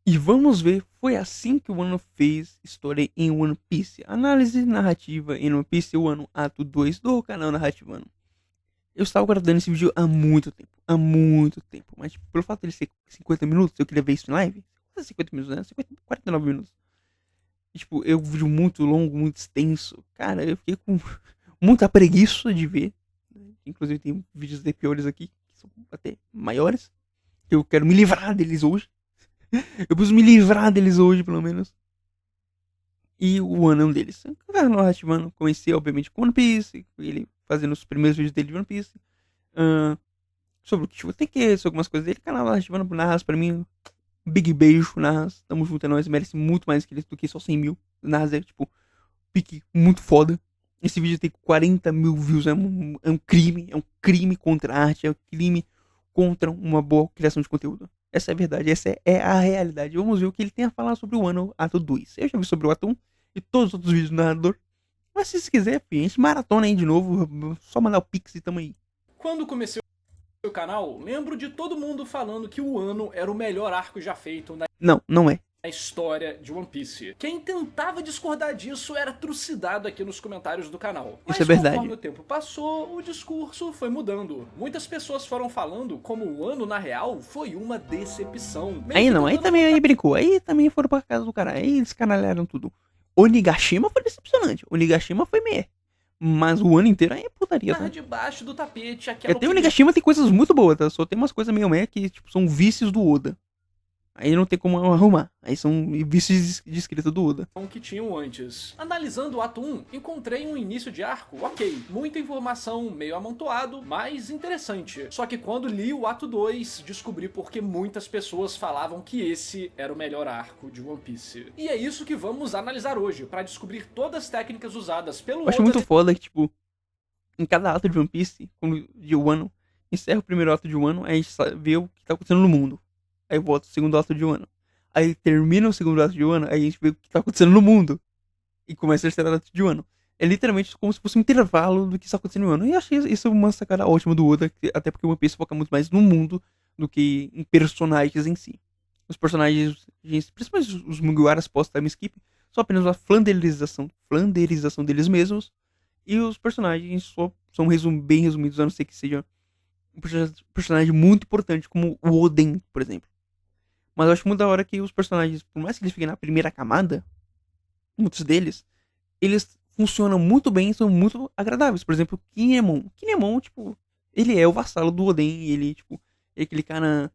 E vamos ver, foi assim que o Wano fez história em One Piece. Análise narrativa em One Piece, o ano ato 2 do canal Narrativano. Eu estava guardando esse vídeo há muito tempo. Mas tipo, pelo fato de ele ser 50 minutos, eu queria ver isso em live. 50 minutos, né? 50, 49 minutos. E, tipo, é um vídeo muito longo, muito extenso. Cara, eu fiquei com muita preguiça de ver. Inclusive tem vídeos de piores aqui, que são até maiores. Que eu quero me livrar deles hoje. Eu preciso me livrar deles hoje, pelo menos. E o One é um deles. O canal Narrativano, comecei, obviamente, com One Piece. Ele fazendo os primeiros vídeos dele de One Piece. Ah, sobre o que tem que sobre algumas coisas dele. Canal Narrativano pro Narras, pra mim, um big beijo, Narras. Tamo junto, é nóis. Merece muito mais do que só 100 mil. Narras é, tipo, pique muito foda. Esse vídeo tem 40 mil views. É um crime. É um crime contra a arte. É um crime contra uma boa criação de conteúdo. Essa é a verdade. Essa é a realidade. Vamos ver o que ele tem a falar sobre o ano Ato 2. Eu já vi sobre o Ato 1 e todos os outros vídeos do narrador. Mas se você quiser, filho, a gente maratona aí de novo. Só mandar o pix e tamo aí. Quando comecei o canal, lembro de todo mundo falando que o Wano era o melhor arco já feito na Não, não é. história de One Piece. Quem tentava discordar disso era trucidado aqui nos comentários do canal. Isso é Mas conforme verdade. o tempo passou, o discurso foi mudando. Muitas pessoas foram falando como o Wano, na real, foi uma decepção. Meio Aí que não, aí tentando também botar aí brincou. Aí também foram pra casa do cara. Aí eles canalharam tudo. O Nigashima foi decepcionante. O Nigashima foi meio. Mas o ano inteiro aí é putaria, tá? debaixo do tapete aquela Até o opinião Nigashima tem coisas muito boas, tá? Só tem umas coisas meio meh que tipo, são vícios do Oda. Aí não tem como arrumar. Aí são vícios de escrita do Oda. que tinham antes. Analisando o ato 1, encontrei um início de arco, ok, muita informação, meio amontoado, mas interessante. Só que quando li o ato 2, descobri porque muitas pessoas falavam que esse era o melhor arco de One Piece. E é isso que vamos analisar hoje, para descobrir todas as técnicas usadas pelo Eu acho Oda muito foda que, tipo, em cada ato de One Piece, de Wano, encerra o primeiro ato de Wano, aí a gente vê o que tá acontecendo no mundo. Aí volta o segundo ato de Wano. Aí termina o segundo ato de Wano, aí a gente vê o que tá acontecendo no mundo. E começa o terceiro ato de Wano. É literalmente como se fosse um intervalo do que está acontecendo no ano. E eu achei isso uma sacada ótima do Oda, até porque o One Piece foca muito mais no mundo do que em personagens em si. Os personagens, principalmente os Mugiwaras pós-time skip, são apenas uma flanderização deles mesmos. E os personagens só são bem resumidos, a não ser que seja um personagem muito importante, como o Oden, por exemplo. Mas eu acho muito da hora que os personagens, por mais que eles fiquem na primeira camada, muitos deles, eles funcionam muito bem e são muito agradáveis. Por exemplo, Kinemon. Kinemon, tipo, ele é o vassalo do Oden. Ele, tipo, é aquele cara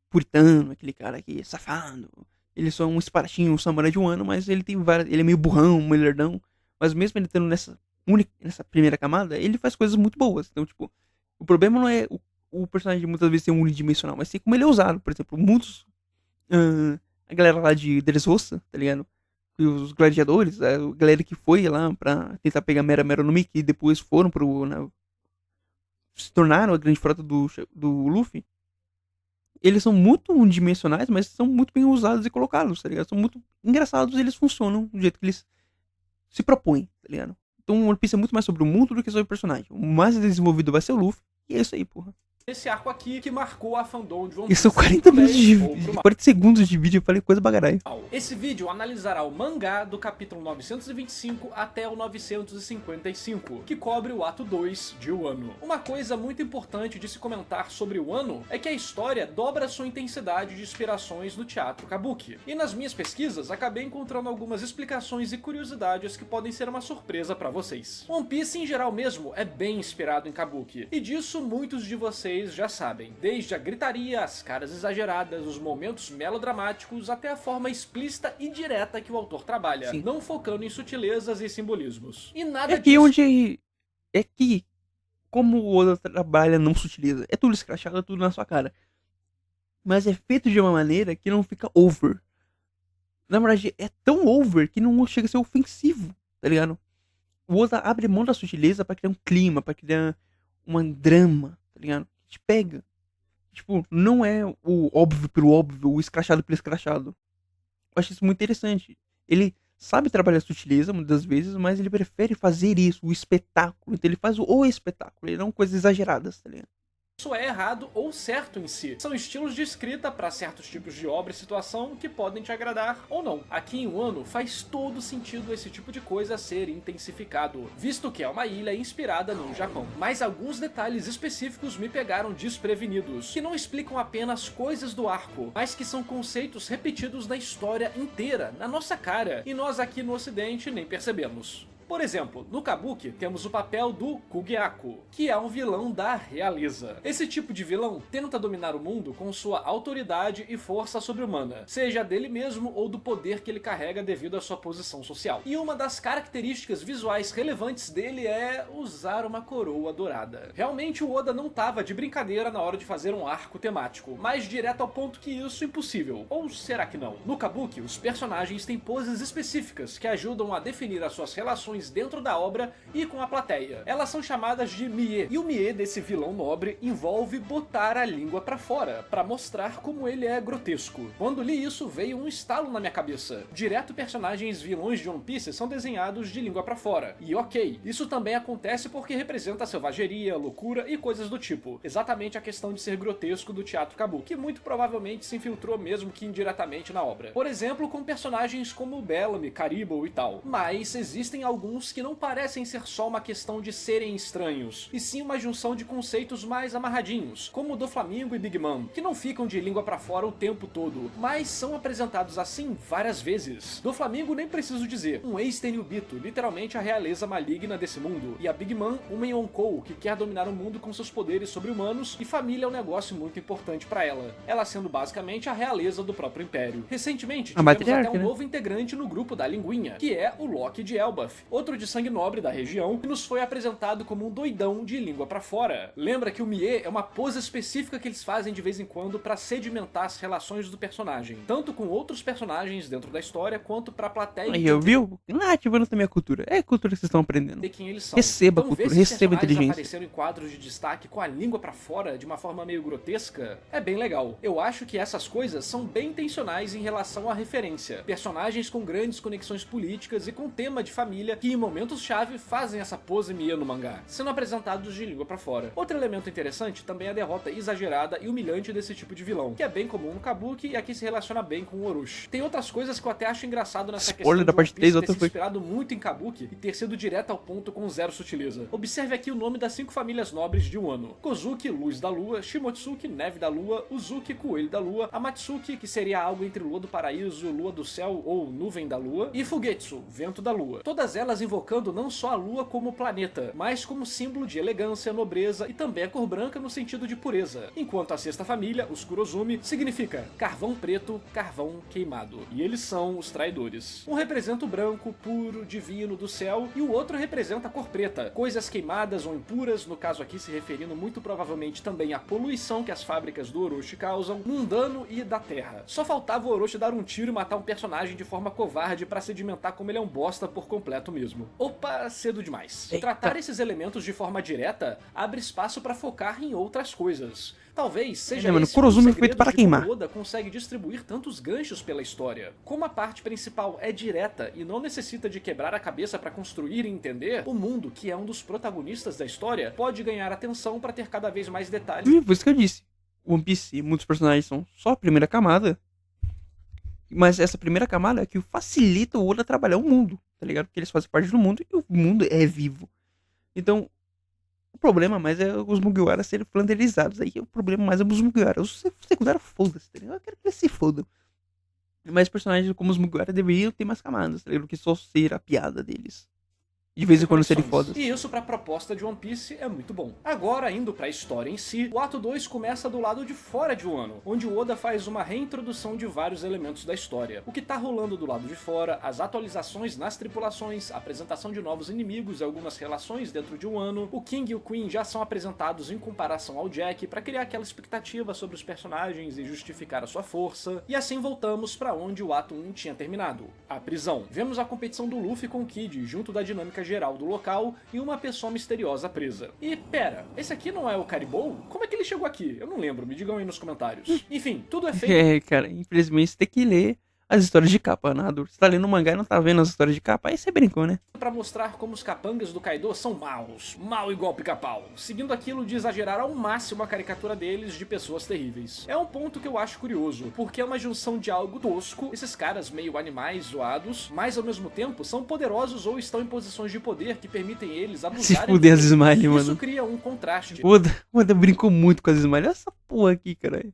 puritano, aquele cara que é safado. Ele é só um espadachim, um samurai de um ano, mas ele tem várias. Ele é meio burrão, meio lerdão. Mas mesmo ele estando nessa primeira camada, ele faz coisas muito boas. Então, tipo, o problema não é o personagem muitas vezes ser unidimensional, mas sim como ele é usado. Por exemplo, muitos. A galera lá de Dressrosa, tá ligado? E os gladiadores, a galera que foi lá pra tentar pegar Mera Mera no Mickey e depois foram pro. Né, se tornaram a grande frota do Luffy. Eles são muito unidimensionais, mas são muito bem usados e colocados, tá ligado? São muito engraçados e eles funcionam do jeito que eles se propõem, tá ligado? Então o One Piece é muito mais sobre o mundo do que sobre o personagem. O mais desenvolvido vai ser o Luffy, e é isso aí, porra. esse arco aqui que marcou a fandom de One E Piece. são 40 minutos de, Ou pro 40 segundos de vídeo, eu falei coisa bagarai. Esse vídeo analisará o mangá do capítulo 925 até o 955, que cobre o ato 2 de Wano. Uma coisa muito importante de se comentar sobre Wano é que a história dobra sua intensidade de inspirações no teatro kabuki. E nas minhas pesquisas, acabei encontrando algumas explicações e curiosidades que podem ser uma surpresa pra vocês. One Piece em geral mesmo é bem inspirado em kabuki, e disso muitos de vocês já sabem, desde a gritaria, as caras exageradas, os momentos melodramáticos, até a forma explícita e direta que o autor trabalha, Sim. não focando em sutilezas e simbolismos. E nada É aqui disso... onde. É que. Como o Oda trabalha, não sutiliza. É tudo escrachado, é tudo na sua cara. Mas é feito de uma maneira que não fica over. Na verdade, é tão over que não chega a ser ofensivo, tá ligado? O Oda abre mão da sutileza pra criar um clima, pra criar um drama, tá ligado? Que te pega. Tipo, não é o óbvio pelo óbvio, o escrachado pelo escrachado. Eu acho isso muito interessante. Ele sabe trabalhar a sutileza muitas vezes, mas ele prefere fazer isso, o espetáculo. Então ele faz o espetáculo, ele não coisas exageradas, tá ligado? isso é errado ou certo em si. São estilos de escrita para certos tipos de obra e situação que podem te agradar ou não. Aqui em Wano faz todo sentido esse tipo de coisa ser intensificado, visto que é uma ilha inspirada no Japão. Mas alguns detalhes específicos me pegaram desprevenidos, que não explicam apenas coisas do arco, mas que são conceitos repetidos na história inteira, na nossa cara, e nós aqui no ocidente nem percebemos. Por exemplo, no Kabuki temos o papel do Kugyaku, que é um vilão da realeza. Esse tipo de vilão tenta dominar o mundo com sua autoridade e força sobre-humana, seja dele mesmo ou do poder que ele carrega devido à sua posição social. E uma das características visuais relevantes dele é usar uma coroa dourada. Realmente o Oda não tava de brincadeira na hora de fazer um arco temático, mas direto ao ponto que isso é impossível. Ou será que não? No Kabuki, os personagens têm poses específicas que ajudam a definir as suas relações dentro da obra e com a plateia. Elas são chamadas de mie, e o mie desse vilão nobre envolve botar a língua pra fora, pra mostrar como ele é grotesco. Quando li isso, veio um estalo na minha cabeça. Direto personagens vilões de One Piece são desenhados de língua pra fora. E ok, isso também acontece porque representa selvageria, loucura e coisas do tipo. Exatamente a questão de ser grotesco do teatro Kabuki, que muito provavelmente se infiltrou mesmo que indiretamente na obra. Por exemplo, com personagens como Bellamy, Caribou e tal. Mas existem alguns que não parecem ser só uma questão de serem estranhos, e sim uma junção de conceitos mais amarradinhos, como o do Doflamingo e Big Mom, que não ficam de língua pra fora o tempo todo, mas são apresentados assim várias vezes. Doflamingo nem preciso dizer, um ex-Tenryubito, literalmente a realeza maligna desse mundo, e a Big Mom, uma Yonkou, que quer dominar o mundo com seus poderes sobre-humanos, e família é um negócio muito importante pra ela, ela sendo basicamente a realeza do próprio império. Recentemente, tivemos até um novo integrante no grupo da linguinha, que é o Loki de Elbaf, outro de sangue nobre da região, que nos foi apresentado como um doidão de língua pra fora. Lembra que o Mie é uma pose específica que eles fazem de vez em quando pra sedimentar as relações do personagem, tanto com outros personagens dentro da história, quanto pra plateia. Aí, eu viu? Ativando também a cultura. É a cultura que vocês estão aprendendo. De quem eles são. Receba a Então, cultura, receba a inteligência. Apareceram em quadros de destaque com a língua pra fora de uma forma meio grotesca, é bem legal. Eu acho que essas coisas são bem intencionais em relação à referência. Personagens com grandes conexões políticas e com tema de família que em momentos-chave fazem essa pose Mie no mangá, sendo apresentados de língua pra fora. Outro elemento interessante também é a derrota exagerada e humilhante desse tipo de vilão, que é bem comum no Kabuki e aqui se relaciona bem com o Orochi. Tem outras coisas que eu até acho engraçado nessa questão da parte 3, ter se inspirado muito em Kabuki e ter sido direto ao ponto com zero sutileza. Observe aqui o nome das 5 famílias nobres de Wano: Kozuki, Luz da Lua; Shimotsuki, Neve da Lua; Uzuki, Coelho da Lua; Amatsuki, que seria algo entre Lua do Paraíso, Lua do Céu ou Nuvem da Lua; e Fugetsu, Vento da Lua. Todas elas invocando não só a Lua como planeta, mas como símbolo de elegância, nobreza e também a cor branca no sentido de pureza. Enquanto a sexta família, os Kurozumi, significa carvão preto, carvão queimado. E eles são os traidores. Um representa o branco, puro, divino do céu, e o outro representa a cor preta, coisas queimadas ou impuras, no caso aqui se referindo muito provavelmente também à poluição que as fábricas do Orochi causam, mundano e da terra. Só faltava o Orochi dar um tiro e matar um personagem de forma covarde pra sedimentar como ele é um bosta por completo mesmo. Opa, cedo demais. Tratar esses elementos de forma direta abre espaço pra focar em outras coisas. Talvez seja esse Kurozumi foi feito para queimar. O Oda consegue distribuir tantos ganchos pela história. Como a parte principal é direta e não necessita de quebrar a cabeça para construir e entender, o mundo, que é um dos protagonistas da história, pode ganhar atenção para ter cada vez mais detalhes. Foi isso que eu disse. One Piece, muitos personagens são só a primeira camada, mas essa primeira camada é que facilita o Oda trabalhar o mundo, tá ligado? Porque eles fazem parte do mundo e o mundo é vivo. Então, o problema mais é os Mugiwara serem flanderizados. Aí o problema mais é os Mugiwara. Os secundários, foda-se, tá ligado? Eu quero que eles se fodam. Mas personagens como os Mugiwara deveriam ter mais camadas, tá ligado? Do que só ser a piada deles. De vez em quando serem fodas. E isso pra proposta de One Piece é muito bom. Agora, indo pra história em si, o ato 2 começa do lado de fora de Wano, onde o Oda faz uma reintrodução de vários elementos da história. O que tá rolando do lado de fora, as atualizações nas tripulações, a apresentação de novos inimigos e algumas relações dentro de Wano. O King e o Queen já são apresentados em comparação ao Jack pra criar aquela expectativa sobre os personagens e justificar a sua força. E assim voltamos pra onde o ato 1 tinha terminado, a prisão. Vemos a competição do Luffy com o Kid, junto da dinâmica geral do local e uma pessoa misteriosa presa. E pera, esse aqui não é o Caribou? Como é que ele chegou aqui? Eu não lembro, me digam aí nos comentários. Enfim, tudo é feito... Cara, infelizmente você tem que ler as histórias de capa, narrador. Você tá lendo um mangá e não tá vendo as histórias de capa, aí você brincou, né? Pra mostrar como os capangas do Kaido são maus, mal igual pica-pau, seguindo aquilo de exagerar ao máximo a caricatura deles de pessoas terríveis. É um ponto que eu acho curioso, porque é uma junção de algo tosco, esses caras meio animais zoados, mas ao mesmo tempo são poderosos ou estão em posições de poder que permitem eles abusarem. Se fuder as Smiley, Isso mano. cria um contraste. Oda brincou muito com as Smiley. Olha essa porra aqui, caralho.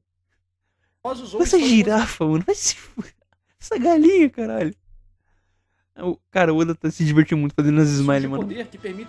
Essa girafa, mano. Vai se fuder. Essa galinha, caralho. Cara, o Oda tá se divertindo muito fazendo as Smiley, mano.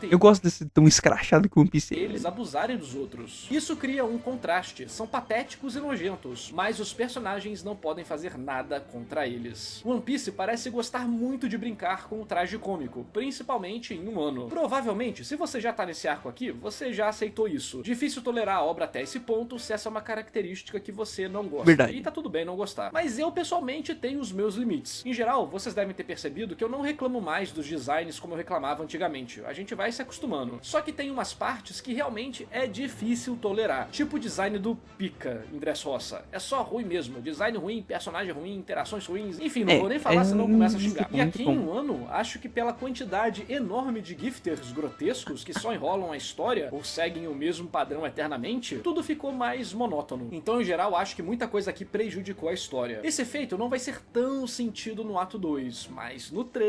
Eu gosto desse tão escrachado que o One Piece é. Eles abusarem dos outros. Isso cria um contraste. São patéticos e nojentos, mas os personagens não podem fazer nada contra eles. One Piece parece gostar muito de brincar com o traje cômico, principalmente em um ano. Provavelmente, se você já tá nesse arco aqui, você já aceitou isso. Difícil tolerar a obra até esse ponto se essa é uma característica que você não gosta. Verdade. E tá tudo bem não gostar. Mas eu, pessoalmente, tenho os meus limites. Em geral, vocês devem ter percebido que eu não reclamo mais dos designs como eu reclamava antigamente. A gente vai se acostumando. Só que tem umas partes que realmente é difícil tolerar. Tipo o design do Pika em Dressrosa. É só ruim mesmo. Design ruim, personagem ruim, interações ruins. Enfim, não vou nem falar, senão começa a xingar. E aqui em um ano, acho que pela quantidade enorme de gifters grotescos que só enrolam a história ou seguem o mesmo padrão eternamente, tudo ficou mais monótono. Então, em geral, acho que muita coisa aqui prejudicou a história. Esse efeito não vai ser tão sentido no ato 2, mas no 3...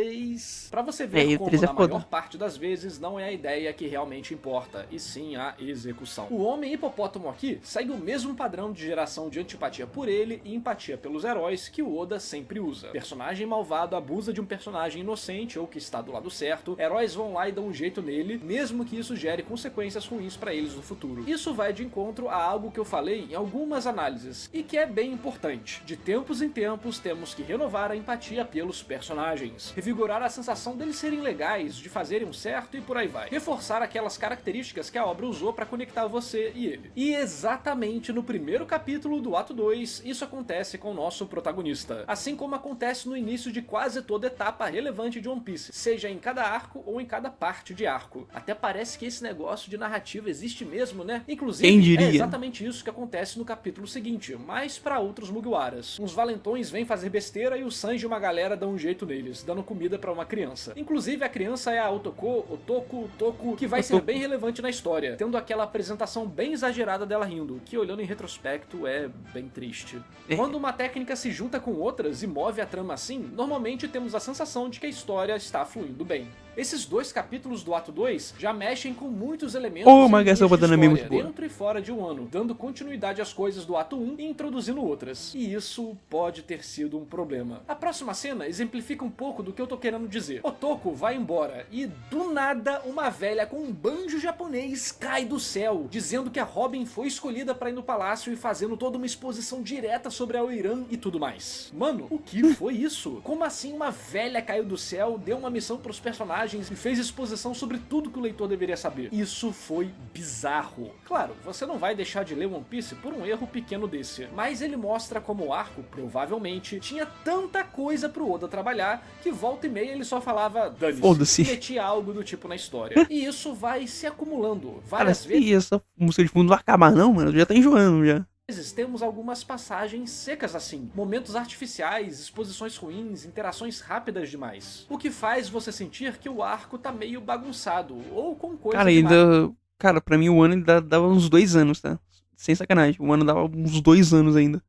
Pra você ver como na maior parte das vezes não é a ideia que realmente importa, e sim a execução. O homem hipopótamo aqui segue o mesmo padrão de geração de antipatia por ele e empatia pelos heróis que o Oda sempre usa. Personagem malvado abusa de um personagem inocente ou que está do lado certo, heróis vão lá e dão um jeito nele, mesmo que isso gere consequências ruins pra eles no futuro. Isso vai de encontro a algo que eu falei em algumas análises, e que é bem importante. De tempos em tempos temos que renovar a empatia pelos personagens, revigorar a sensação deles serem legais, de fazerem um certo e por aí vai. Reforçar aquelas características que a obra usou pra conectar você e ele. E exatamente no primeiro capítulo do ato 2, isso acontece com o nosso protagonista. Assim como acontece no início de quase toda etapa relevante de One Piece, seja em cada arco ou em cada parte de arco. Até parece que esse negócio de narrativa existe mesmo, né? Inclusive, quem diria? É exatamente isso que acontece no capítulo seguinte, mas pra outros Mugiwaras. Uns valentões vêm fazer besteira e o Sanji e uma galera dão um jeito neles, dando comida pra uma criança. Inclusive a criança é a Otoko, que vai ser bem relevante na história, tendo aquela apresentação bem exagerada dela rindo, que olhando em retrospecto é bem triste. Quando uma técnica se junta com outras e move a trama assim, normalmente temos a sensação de que a história está fluindo bem. Esses dois capítulos do ato 2 já mexem com muitos elementos de história dentro e fora de um ano, dando continuidade às coisas do ato 1 e introduzindo outras. E isso pode ter sido um problema. A próxima cena exemplifica um pouco do que eu tô querendo dizer. Otoko vai embora e do nada uma velha com um banjo japonês cai do céu, dizendo que a Robin foi escolhida pra ir no palácio e fazendo toda uma exposição direta sobre a Oiran e tudo mais. Mano, o que foi isso? Como assim uma velha caiu do céu, deu uma missão pros personagens e fez exposição sobre tudo que o leitor deveria saber? Isso foi bizarro. Claro, você não vai deixar de ler One Piece por um erro pequeno desse, mas ele mostra como o arco, provavelmente, tinha tanta coisa pro Oda trabalhar que volta e meia ele só falava dane-se, metia algo do tipo na história. E isso vai se acumulando várias vezes. E essa música de fundo não vai acabar não, mano, já tá enjoando já. Temos algumas passagens secas assim, momentos artificiais, exposições ruins, interações rápidas demais. O que faz você sentir que o arco tá meio bagunçado, ou com coisa demais. Cara, pra mim o ano ainda dava uns 2 anos, tá? Sem sacanagem, o ano dava uns 2 anos ainda.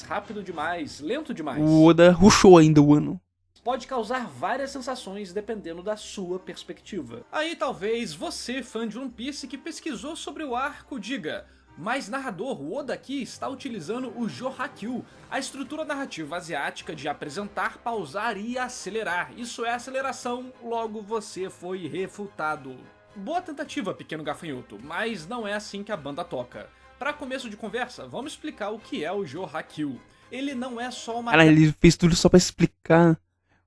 Rápido demais, lento demais. O Oda rushou ainda o ano. Pode causar várias sensações dependendo da sua perspectiva. Aí talvez você, fã de One Piece que pesquisou sobre o arco, diga: mas narrador, o Oda aqui está utilizando o Johakyu, a estrutura narrativa asiática de apresentar, pausar e acelerar. Isso é aceleração, logo você foi refutado. Boa tentativa, pequeno gafanhoto, mas não é assim que a banda toca. Para começo de conversa, vamos explicar o que é o Johakyu. Ele não é só uma... Cara, ele fez tudo só pra explicar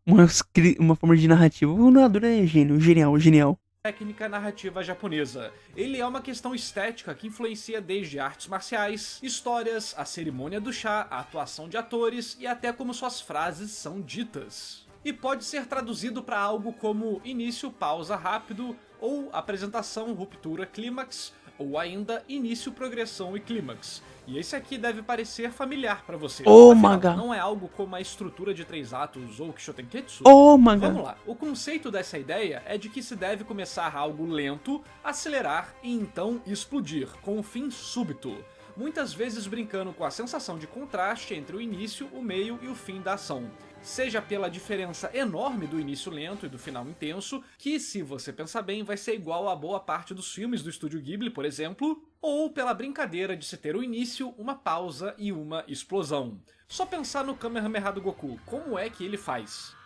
uma forma de narrativa. O narrador é genial. Técnica narrativa japonesa. Ele é uma questão estética que influencia desde artes marciais, histórias, a cerimônia do chá, a atuação de atores e até como suas frases são ditas. E pode ser traduzido para algo como início, pausa rápido, ou apresentação, ruptura, clímax, ou ainda início, progressão e clímax. E esse aqui deve parecer familiar pra você. Oh, Afinal, manga. não é algo como a estrutura de 3 atos ou Kishotenketsu? Oh, manga. Vamos lá. O conceito dessa ideia é de que se deve começar algo lento, acelerar e então explodir, com um fim súbito. Muitas vezes brincando com a sensação de contraste entre o início, o meio e o fim da ação. Seja pela diferença enorme do início lento e do final intenso, que se você pensar bem vai ser igual a boa parte dos filmes do estúdio Ghibli, por exemplo, ou pela brincadeira de se ter o início, uma pausa e uma explosão. Só pensar no Kamehameha do Goku, como é que ele faz?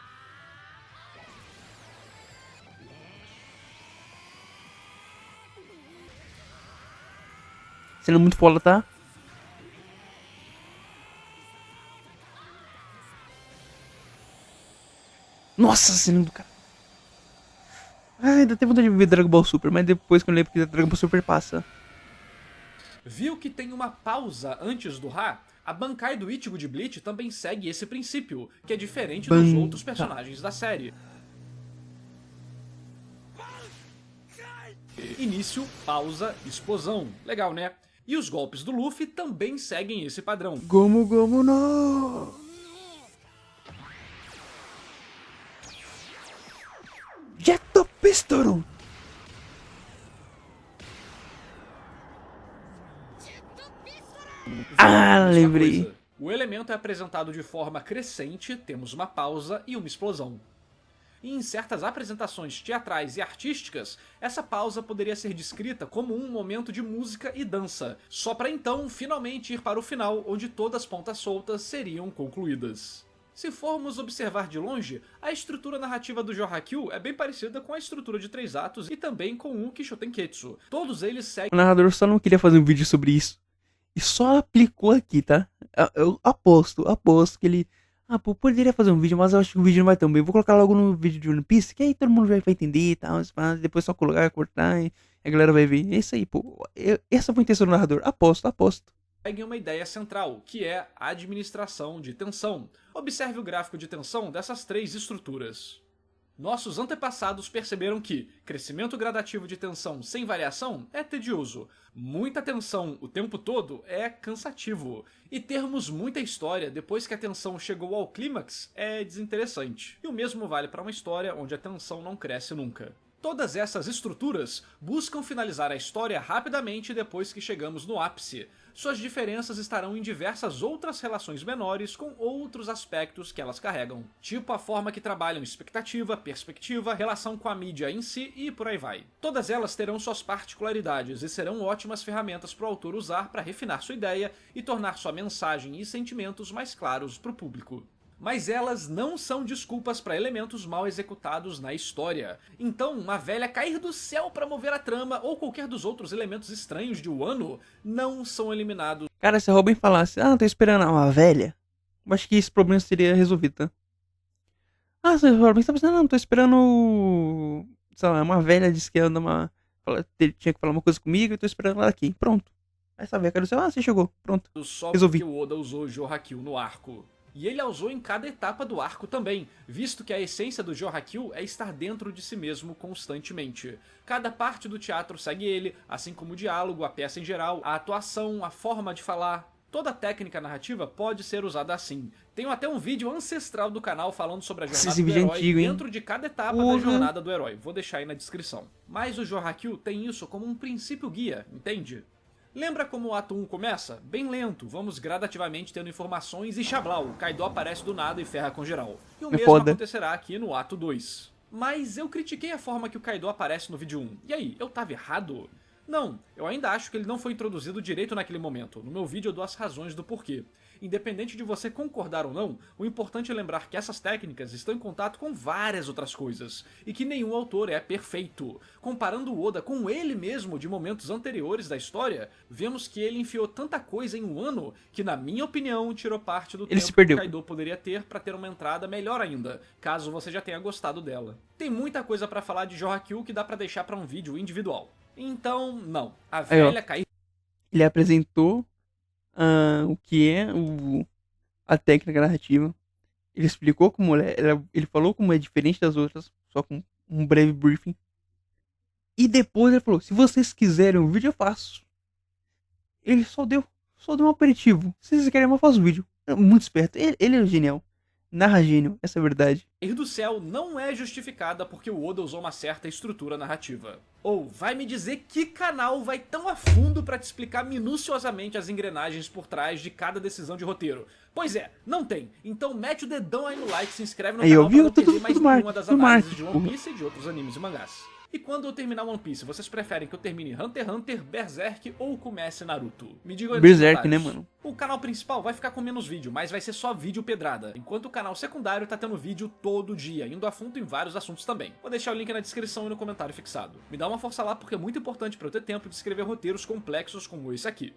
Sendo muito foda, tá? Nossa, cena do cara. Ai, ainda tem vontade de ver Dragon Ball Super, mas depois que eu lembro que Dragon Ball Super passa. Viu que tem uma pausa antes do Ha? A Bankai do Ichigo de Bleach também segue esse princípio, que é diferente dos outros personagens da série. Início, pausa, explosão. Legal, né? E os golpes do Luffy também seguem esse padrão. Gomu Gomu no Jeto Pistol. Ah, Outra lembrei. coisa, o elemento é apresentado de forma crescente, temos uma pausa e uma explosão. E em certas apresentações teatrais e artísticas, essa pausa poderia ser descrita como um momento de música e dança, só para então finalmente ir para o final, onde todas as pontas soltas seriam concluídas. Se formos observar de longe, a estrutura narrativa do Johakyu é bem parecida com a estrutura de 3 atos e também com o Kishotenketsu. Todos eles seguem O narrador só não queria fazer um vídeo sobre isso. E só aplicou aqui, tá? Eu aposto que ele... Ah, pô, poderia fazer um vídeo, mas eu acho que o vídeo não vai tão bem. Vou colocar logo no vídeo de One Piece, que aí todo mundo vai entender e tal. Depois só colocar, cortar e a galera vai ver. É isso aí, pô. Essa foi a intenção do narrador. Aposto. uma ideia central, que é a administração de tensão. Observe o gráfico de tensão dessas 3 estruturas. Nossos antepassados perceberam que crescimento gradativo de tensão sem variação é tedioso, muita tensão o tempo todo é cansativo, e termos muita história depois que a tensão chegou ao clímax é desinteressante. E o mesmo vale para uma história onde a tensão não cresce nunca. Todas essas estruturas buscam finalizar a história rapidamente depois que chegamos no ápice. Suas diferenças estarão em diversas outras relações menores com outros aspectos que elas carregam, tipo a forma que trabalham expectativa, perspectiva, relação com a mídia em si e por aí vai. Todas elas terão suas particularidades e serão ótimas ferramentas para o autor usar para refinar sua ideia e tornar sua mensagem e sentimentos mais claros para o público. Mas elas não são desculpas para elementos mal executados na história. Então, uma velha cair do céu para mover a trama ou qualquer dos outros elementos estranhos de Wano não são eliminados. Cara, se a Robin falasse, tô esperando uma velha, eu acho que esse problema seria resolvido, tá? Se a Robin tá pensando, não, tô esperando, sei lá, uma velha disse que anda tinha que falar uma coisa comigo e tô esperando ela aqui. Pronto. Aí essa velha caiu do céu, você chegou. Pronto. Só resolvi. porque o Oda usou Johakyu no arco. E ele a usou em cada etapa do arco também, visto que a essência do Johakyu é estar dentro de si mesmo constantemente. Cada parte do teatro segue ele, assim como o diálogo, a peça em geral, a atuação, a forma de falar. Toda técnica narrativa pode ser usada assim. Tenho até um vídeo ancestral do canal falando sobre a jornada do herói antigo, dentro de cada etapa da jornada do herói. Vou deixar aí na descrição. Mas o Johakyu tem isso como um princípio guia, entende? Lembra como o ato 1 começa? Bem lento, vamos gradativamente tendo informações e xablau, o Kaido aparece do nada e ferra com geral. E o mesmo acontecerá aqui no ato 2. Mas eu critiquei a forma que o Kaido aparece no vídeo 1. E aí, eu tava errado? Não, eu ainda acho que ele não foi introduzido direito naquele momento. No meu vídeo eu dou as razões do porquê. Independente de você concordar ou não, o importante é lembrar que essas técnicas estão em contato com várias outras coisas, e que nenhum autor é perfeito. Comparando o Oda com ele mesmo de momentos anteriores da história, vemos que ele enfiou tanta coisa em um ano que, na minha opinião, tirou parte do tempo que o Kaido poderia ter para ter uma entrada melhor ainda, caso você já tenha gostado dela. Tem muita coisa para falar de Johakyu que dá para deixar para um vídeo individual. Então, não. A velha caiu. Ele apresentou o que é a técnica narrativa. Ele explicou como ele falou como é diferente das outras, só com um breve briefing. E depois ele falou, se vocês quiserem um vídeo eu faço. Ele só deu só dou um aperitivo. Se vocês querem, eu faço vídeo. É muito esperto. Ele é genial. Narra gênio, essa é a verdade. Ir do céu não é justificada porque o Oda usou uma certa estrutura narrativa. Ou vai me dizer que canal vai tão a fundo pra te explicar minuciosamente as engrenagens por trás de cada decisão de roteiro? Pois é, não tem. Então mete o dedão aí no like, se inscreve no Aí, canal ó, pra viu? não perder mais Tudo nenhuma das tudo análises de marketing, One Piece e de outros animes e mangás. E quando eu terminar One Piece, vocês preferem que eu termine Hunter x Hunter, Berserk ou comece Naruto? Me digam aí nos Berserk, né, comentários. mano? O canal principal vai ficar com menos vídeo, mas vai ser só vídeo pedrada, enquanto o canal secundário tá tendo vídeo todo dia, indo a fundo em vários assuntos também. Vou deixar o link na descrição e no comentário fixado. Me dá uma força lá porque é muito importante pra eu ter tempo de escrever roteiros complexos como esse aqui.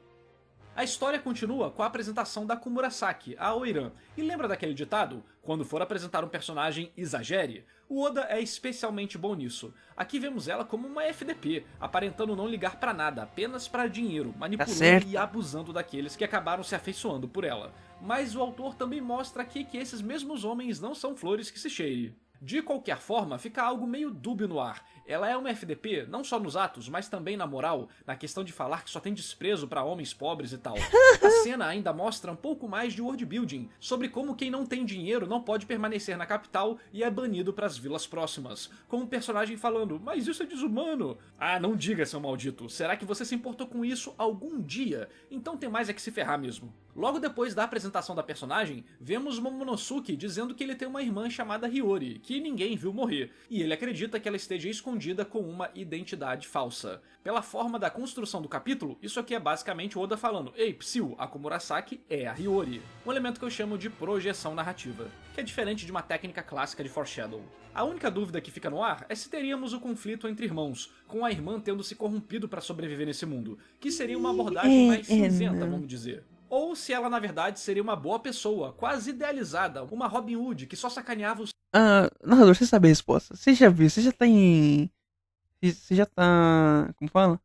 A história continua com a apresentação da Komurasaki, a Oiran. E lembra daquele ditado? Quando for apresentar um personagem, exagere? O Oda é especialmente bom nisso. Aqui vemos ela como uma FDP, aparentando não ligar pra nada, apenas pra dinheiro, manipulando e abusando daqueles que acabaram se afeiçoando por ela. Mas o autor também mostra aqui que esses mesmos homens não são flores que se cheire. De qualquer forma, fica algo meio dúbio no ar. Ela é uma FDP, não só nos atos, mas também na moral, na questão de falar que só tem desprezo pra homens pobres e tal. A cena ainda mostra um pouco mais de world building, sobre como quem não tem dinheiro não pode permanecer na capital e é banido pras vilas próximas. Com um personagem falando, mas isso é desumano. Ah, não diga, seu maldito, será que você se importou com isso algum dia? Então tem mais é que se ferrar mesmo. Logo depois da apresentação da personagem, vemos Momonosuke dizendo que ele tem uma irmã chamada Hiyori, que ninguém viu morrer, e ele acredita que ela esteja escondida com uma identidade falsa. Pela forma da construção do capítulo, isso aqui é basicamente o Oda falando, ei, psiu, a Komurasaki é a Hiyori. Um elemento que eu chamo de projeção narrativa, que é diferente de uma técnica clássica de foreshadow. A única dúvida que fica no ar é se teríamos o conflito entre irmãos, com a irmã tendo se corrompido para sobreviver nesse mundo, que seria uma abordagem mais cinzenta, vamos dizer. Ou se ela na verdade seria uma boa pessoa, quase idealizada, uma Robin Hood que só sacaneava os... Narrador, você sabe a resposta. Você já viu, você já tá em... Você já tá... Como fala?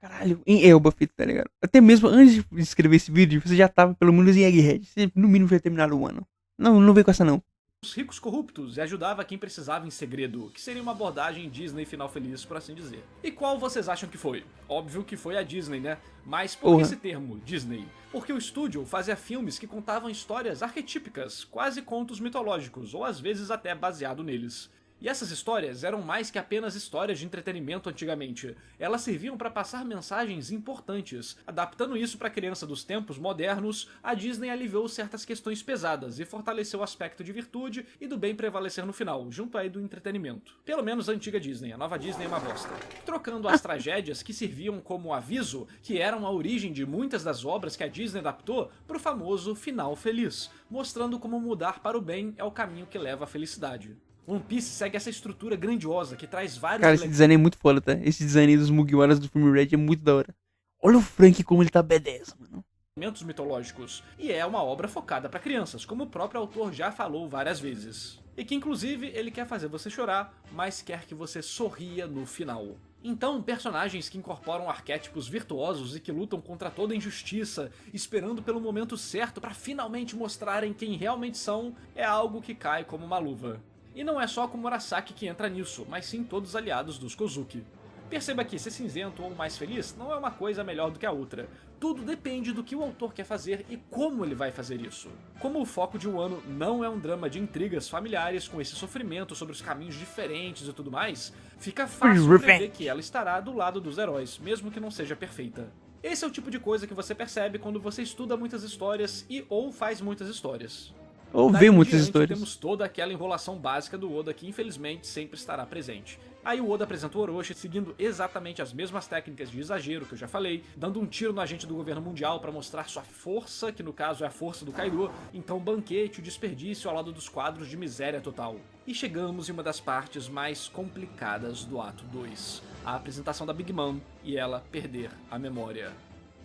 Caralho, em Elbafit, tá ligado? Até mesmo antes de escrever esse vídeo, você já tava pelo menos em Egghead. Você no mínimo já terminaram o ano. Não vem com essa não. Os ricos corruptos e ajudava quem precisava em segredo, que seria uma abordagem Disney final feliz, por assim dizer. E qual vocês acham que foi? Óbvio que foi a Disney, né? Mas por que esse termo, Disney? Porque o estúdio fazia filmes que contavam histórias arquetípicas, quase contos mitológicos, ou às vezes até baseado neles. E essas histórias eram mais que apenas histórias de entretenimento antigamente. Elas serviam para passar mensagens importantes. Adaptando isso para a criança dos tempos modernos, a Disney aliviou certas questões pesadas e fortaleceu o aspecto de virtude e do bem prevalecer no final, junto aí do entretenimento. Pelo menos a antiga Disney, a nova Disney é uma bosta. Trocando as tragédias que serviam como aviso, que eram a origem de muitas das obras que a Disney adaptou, pro famoso final feliz, mostrando como mudar para o bem é o caminho que leva à felicidade. One Piece segue essa estrutura grandiosa que traz vários... Cara, esse design é muito foda, tá? Esse design aí dos Mugiwaras do filme Red é muito da hora. Olha o Frank como ele tá badass, mano. Elementos mitológicos. E é uma obra focada para crianças, como o próprio autor já falou várias vezes. E que inclusive ele quer fazer você chorar, mas quer que você sorria no final. Então, personagens que incorporam arquétipos virtuosos e que lutam contra toda injustiça, esperando pelo momento certo para finalmente mostrarem quem realmente são, é algo que cai como uma luva. E não é só a Komurasaki que entra nisso, mas sim todos os aliados dos Kozuki. Perceba que ser cinzento ou mais feliz não é uma coisa melhor do que a outra. Tudo depende do que o autor quer fazer e como ele vai fazer isso. Como o foco de Wano não é um drama de intrigas familiares com esse sofrimento sobre os caminhos diferentes e tudo mais, fica fácil prever que ela estará do lado dos heróis, mesmo que não seja perfeita. Esse é o tipo de coisa que você percebe quando você estuda muitas histórias e ou faz muitas histórias. Ou vê muitas histórias. Temos toda aquela enrolação básica do Oda que infelizmente sempre estará presente. Aí o Oda apresenta o Orochi seguindo exatamente as mesmas técnicas de exagero que eu já falei, dando um tiro no agente do governo mundial para mostrar sua força, que no caso é a força do Kaido, então banquete, o desperdício ao lado dos quadros de miséria total. E chegamos em uma das partes mais complicadas do ato 2, a apresentação da Big Mom e ela perder a memória.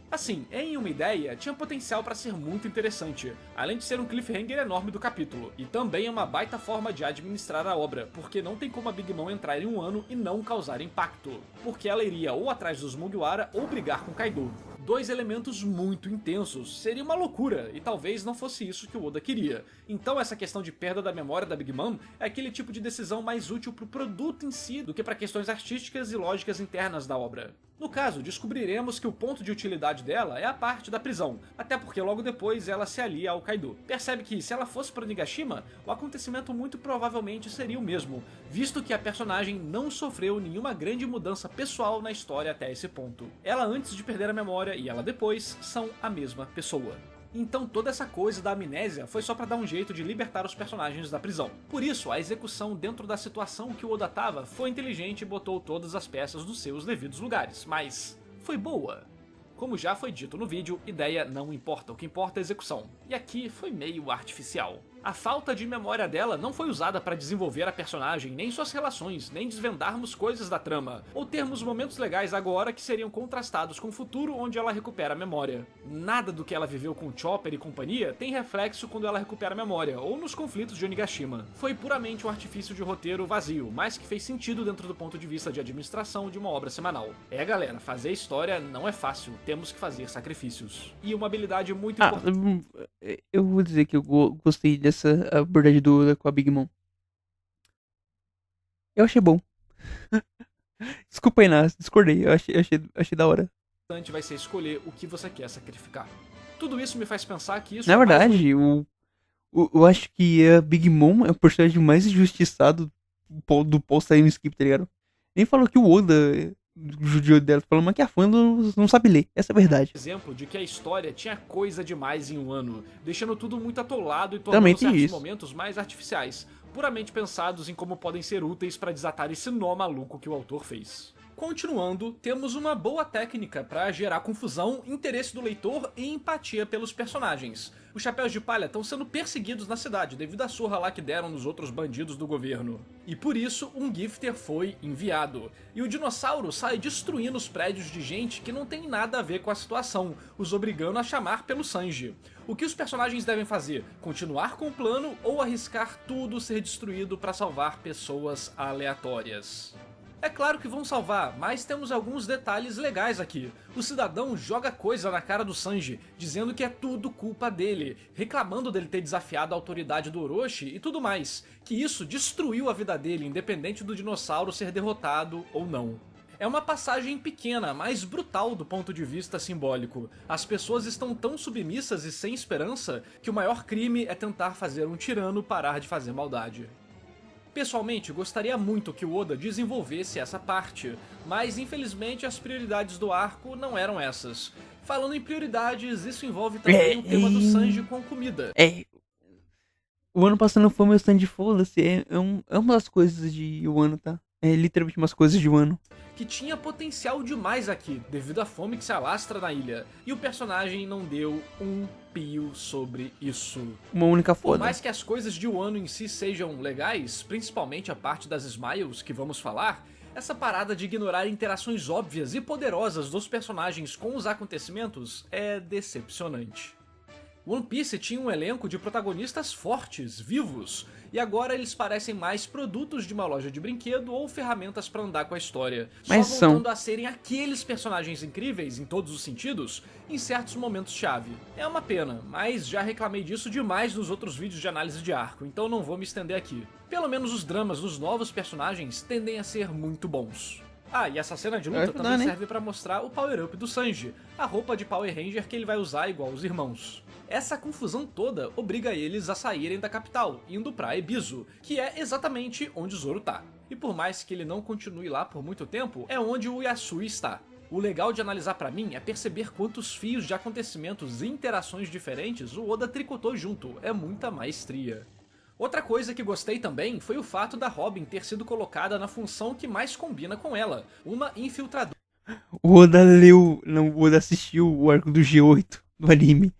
Assim, em uma ideia, tinha potencial para ser muito interessante, além de ser um cliffhanger enorme do capítulo, e também é uma baita forma de administrar a obra, porque não tem como a Big Mom entrar em um ano e não causar impacto, porque ela iria ou atrás dos Mugiwara ou brigar com Kaido. dois elementos muito intensos. Seria uma loucura, e talvez não fosse isso que o Oda queria. Então essa questão de perda da memória da Big Mom é aquele tipo de decisão mais útil pro produto em si do que para questões artísticas e lógicas internas da obra. No caso, descobriremos que o ponto de utilidade dela é a parte da prisão, até porque logo depois ela se alia ao Kaido. Percebe que se ela fosse para Onigashima, o acontecimento muito provavelmente seria o mesmo, visto que a personagem não sofreu nenhuma grande mudança pessoal na história até esse ponto. Ela antes de perder a memória e ela depois são a mesma pessoa. Então toda essa coisa da amnésia foi só pra dar um jeito de libertar os personagens da prisão. Por isso, a execução dentro da situação que o Oda tava foi inteligente e botou todas as peças nos seus devidos lugares, mas foi boa. Como já foi dito no vídeo, ideia não importa, o que importa é a execução. E aqui foi meio artificial. A falta de memória dela não foi usada para desenvolver a personagem, nem suas relações, nem desvendarmos coisas da trama, ou termos momentos legais agora que seriam contrastados com o futuro onde ela recupera a memória. Nada do que ela viveu com Chopper e companhia tem reflexo quando ela recupera a memória, ou nos conflitos de Onigashima. Foi puramente um artifício de roteiro vazio, mas que fez sentido dentro do ponto de vista de administração de uma obra semanal. Galera, fazer história não é fácil, temos que fazer sacrifícios. E uma habilidade muito importante. Eu vou dizer que eu gostei dessa abordagem do Oda com a Big Mom. Eu achei bom. Desculpa aí, Nas, discordei. Eu achei da hora. Vai ser escolher o que você quer sacrificar. Tudo isso me faz pensar que isso Na verdade, eu acho que a Big Mom é o personagem mais injustiçado do post-time skip, tá ligado? Nem falou que o Oda judiou dela, falando que a fã não sabe ler. Essa é a verdade. Exemplo de que a história tinha coisa demais em um ano, deixando tudo muito atolado e tornando certos momentos mais artificiais, puramente pensados em como podem ser úteis para desatar esse nó maluco que o autor fez. Continuando, temos uma boa técnica para gerar confusão, interesse do leitor e empatia pelos personagens. Os Chapéus de Palha estão sendo perseguidos na cidade devido à surra lá que deram nos outros bandidos do governo. E por isso, um Gifter foi enviado. E o dinossauro sai destruindo os prédios de gente que não tem nada a ver com a situação, os obrigando a chamar pelo Sanji. O que os personagens devem fazer? Continuar com o plano ou arriscar tudo ser destruído para salvar pessoas aleatórias? É claro que vão salvar, mas temos alguns detalhes legais aqui. O cidadão joga coisa na cara do Sanji, dizendo que é tudo culpa dele, reclamando dele ter desafiado a autoridade do Orochi e tudo mais, que isso destruiu a vida dele, independente do dinossauro ser derrotado ou não. É uma passagem pequena, mas brutal do ponto de vista simbólico. As pessoas estão tão submissas e sem esperança que o maior crime é tentar fazer um tirano parar de fazer maldade. Pessoalmente, gostaria muito que o Oda desenvolvesse essa parte, mas infelizmente as prioridades do arco não eram essas. Falando em prioridades, isso envolve também o tema do Sanji com comida. O ano passando fome, o stand foda-se, é uma das coisas de Wano, tá? É literalmente umas coisas de Wano. Que tinha potencial demais aqui, devido à fome que se alastra na ilha. E o personagem não deu um pio sobre isso. Uma única foda. Por mais que as coisas de Wano em si sejam legais, principalmente a parte das Smiles que vamos falar, essa parada de ignorar interações óbvias e poderosas dos personagens com os acontecimentos é decepcionante. One Piece tinha um elenco de protagonistas fortes, vivos, e agora eles parecem mais produtos de uma loja de brinquedo ou ferramentas pra andar com a história, mas só voltando a serem aqueles personagens incríveis em todos os sentidos, em certos momentos-chave. É uma pena, mas já reclamei disso demais nos outros vídeos de análise de arco, então não vou me estender aqui. Pelo menos os dramas dos novos personagens tendem a ser muito bons. Ah, e essa cena de luta também serve pra mostrar o power-up do Sanji, a roupa de Power Ranger que ele vai usar igual os irmãos. Essa confusão toda obriga eles a saírem da capital, indo pra Ebisu, que é exatamente onde o Zoro tá. E por mais que ele não continue lá por muito tempo, é onde o Yasui está. O legal de analisar pra mim é perceber quantos fios de acontecimentos e interações diferentes o Oda tricotou junto, é muita maestria. Outra coisa que gostei também foi o fato da Robin ter sido colocada na função que mais combina com ela, uma infiltradora. O Oda o Oda assistiu o arco do G8 do anime.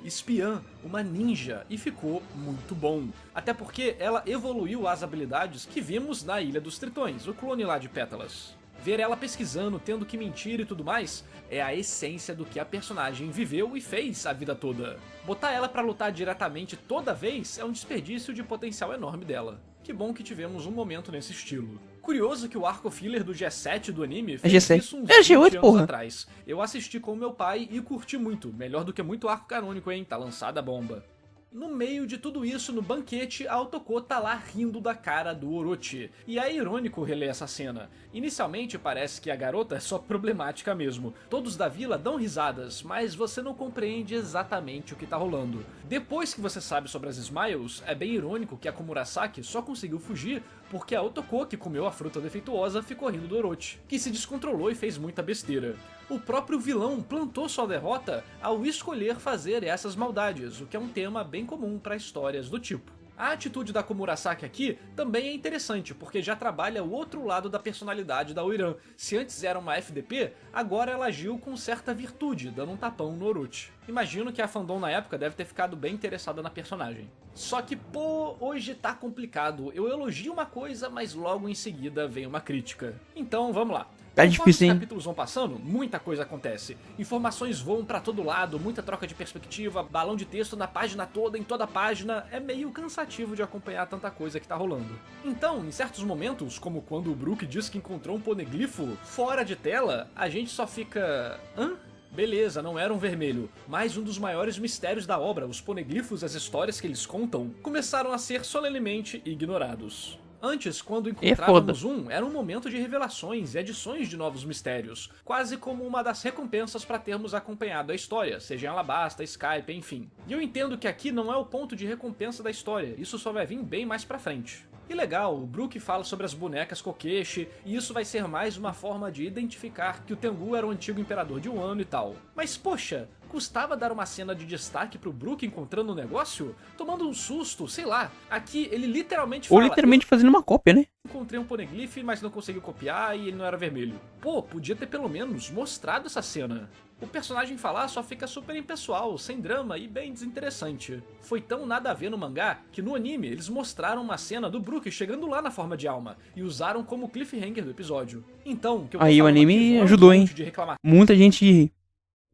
Espiã, uma ninja, e ficou muito bom. Até porque ela evoluiu as habilidades que vimos na Ilha dos Tritões, o clone lá de Pétalas. Ver ela pesquisando, tendo que mentir e tudo mais, é a essência do que a personagem viveu e fez a vida toda. Botar ela pra lutar diretamente toda vez é um desperdício de potencial enorme dela. Que bom que tivemos um momento nesse estilo. Curioso que o arco filler do G7 do anime É fez G7. isso uns É 20 G8, anos porra. atrás. Eu assisti com meu pai e curti muito, melhor do que muito arco canônico, hein? Tá lançada a bomba. No meio de tudo isso, no banquete, a Otoko tá lá rindo da cara do Orochi. E é irônico reler essa cena. Inicialmente parece que a garota é só problemática mesmo. Todos da vila dão risadas, mas você não compreende exatamente o que tá rolando. Depois que você sabe sobre as Smiles, é bem irônico que a Komurasaki só conseguiu fugir porque a Otoko, que comeu a fruta defeituosa, ficou rindo do Orochi, que se descontrolou e fez muita besteira. O próprio vilão plantou sua derrota ao escolher fazer essas maldades, o que é um tema bem comum para histórias do tipo. A atitude da Komurasaki aqui também é interessante, porque já trabalha o outro lado da personalidade da Oiran. Se antes era uma FDP, agora ela agiu com certa virtude, dando um tapão no Orochi. Imagino que a fandom na época deve ter ficado bem interessada na personagem. Só que, pô, hoje tá complicado. Eu elogio uma coisa, mas logo em seguida vem uma crítica. Então, vamos lá. Tá Conforme difícil, os hein? capítulos vão passando, muita coisa acontece. Informações voam pra todo lado, muita troca de perspectiva, balão de texto na página toda, em toda a página. É meio cansativo de acompanhar tanta coisa que tá rolando. Então, em certos momentos, como quando o Brook diz que encontrou um poneglifo fora de tela, a gente só fica... hã? Beleza, não era um vermelho, mas um dos maiores mistérios da obra, os poneglifos, as histórias que eles contam, começaram a ser solenemente ignorados. Antes, quando encontrávamos era um momento de revelações e adições de novos mistérios, quase como uma das recompensas para termos acompanhado a história, seja em Alabasta, Skype, enfim. E eu entendo que aqui não é o ponto de recompensa da história, isso só vai vir bem mais pra frente. E legal, o Brook fala sobre as bonecas Kokeshi, e isso vai ser mais uma forma de identificar que o Tengu era o antigo imperador de Wano e tal. Mas poxa, custava dar uma cena de destaque pro Brook encontrando um negócio? Tomando um susto, sei lá. Aqui ele literalmente fala... Ou literalmente fazendo uma cópia, né? Encontrei um poneglyph, mas não consegui copiar e ele não era vermelho. Pô, podia ter pelo menos mostrado essa cena. O personagem falar só fica super impessoal, sem drama e bem desinteressante. Foi tão nada a ver no mangá que no anime eles mostraram uma cena do Brook chegando lá na forma de alma e usaram como cliffhanger do episódio. Então, que eu tô Aí o falando anime aqui não é um ajudou, hein? monte de reclamação Muita gente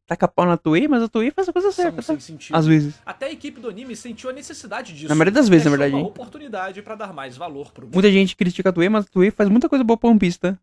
taca pau na Toei, mas a Toei faz a coisa certa, tá? sem sentido. Às vezes. Até a equipe do anime sentiu a necessidade disso. Na maioria das vezes, e na achou verdade, uma hein? oportunidade pra dar mais valor pro Muita gente critica a Toei, mas a Toei faz muita coisa boa pra One Piece, tá?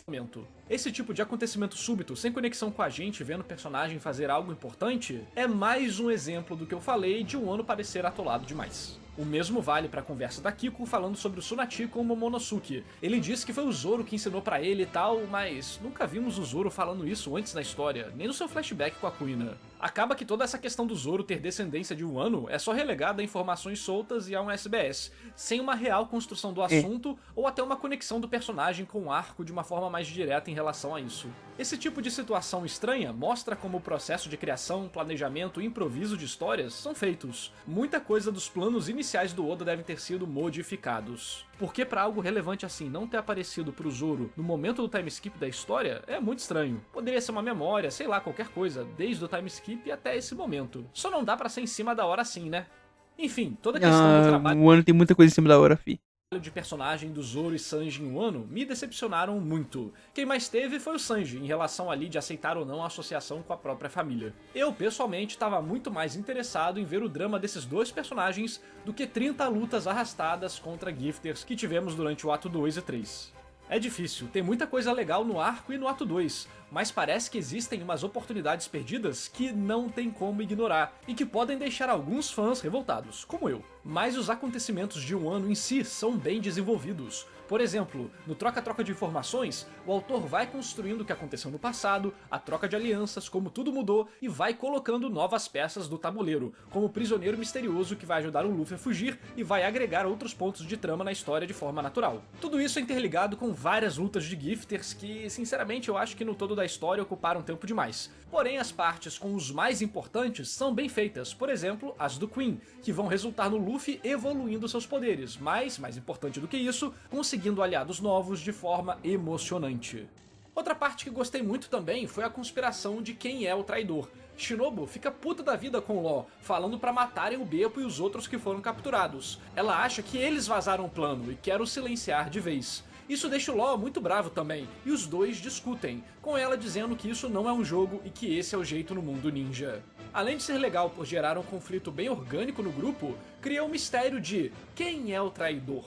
momento. Esse tipo de acontecimento súbito, sem conexão com a gente, vendo o personagem fazer algo importante, é mais um exemplo do que eu falei de um ano parecer atolado demais. O mesmo vale para a conversa da Kiko falando sobre o Tsunade com o Momonosuke. Ele disse que foi o Zoro que ensinou pra ele e tal, mas nunca vimos o Zoro falando isso antes na história, nem no seu flashback com a Kuina. Acaba que toda essa questão do Zoro ter descendência de Wano é só relegada a informações soltas e a um SBS, sem uma real construção do assunto ou até uma conexão do personagem com o arco de uma forma mais direta em relação a isso. Esse tipo de situação estranha mostra como o processo de criação, planejamento e improviso de histórias são feitos. Muita coisa dos planos iniciais do Oda devem ter sido modificados. Porque pra algo relevante assim não ter aparecido pro Zoro no momento do time skip da história é muito estranho. Poderia ser uma memória, sei lá, qualquer coisa, desde o time skip até esse momento. Só não dá pra ser em cima da hora assim, né? Enfim, toda a questão do trabalho O ano tem muita coisa em cima da hora, fi. de personagem do Zoro e Sanji em Wano me decepcionaram muito. Quem mais teve foi o Sanji, em relação ali de aceitar ou não a associação com a própria família. Eu, pessoalmente, estava muito mais interessado em ver o drama desses dois personagens do que 30 lutas arrastadas contra Gifters que tivemos durante o ato 2 e 3. É difícil, tem muita coisa legal no arco e no ato 2, mas parece que existem umas oportunidades perdidas que não tem como ignorar e que podem deixar alguns fãs revoltados, como eu. Mas os acontecimentos de um ano em si são bem desenvolvidos. Por exemplo, no troca-troca de informações, o autor vai construindo o que aconteceu no passado, a troca de alianças, como tudo mudou, e vai colocando novas peças do tabuleiro, como o prisioneiro misterioso que vai ajudar o Luffy a fugir e vai agregar outros pontos de trama na história de forma natural. Tudo isso é interligado com várias lutas de Gifters que, sinceramente, eu acho que no todo da história ocuparam tempo demais. Porém, as partes com os mais importantes são bem feitas, por exemplo, as do Queen, que vão resultar no Luffy evoluindo seus poderes, mas, mais importante do que isso, conseguindo aliados novos de forma emocionante. Outra parte que gostei muito também foi a conspiração de quem é o traidor. Shinobu fica puta da vida com o Law, falando pra matarem o Beppo e os outros que foram capturados. Ela acha que eles vazaram o plano e quer o silenciar de vez. Isso deixa o Law muito bravo também, e os dois discutem, com ela dizendo que isso não é um jogo e que esse é o jeito no mundo ninja. Além de ser legal por gerar um conflito bem orgânico no grupo, cria um mistério de quem é o traidor.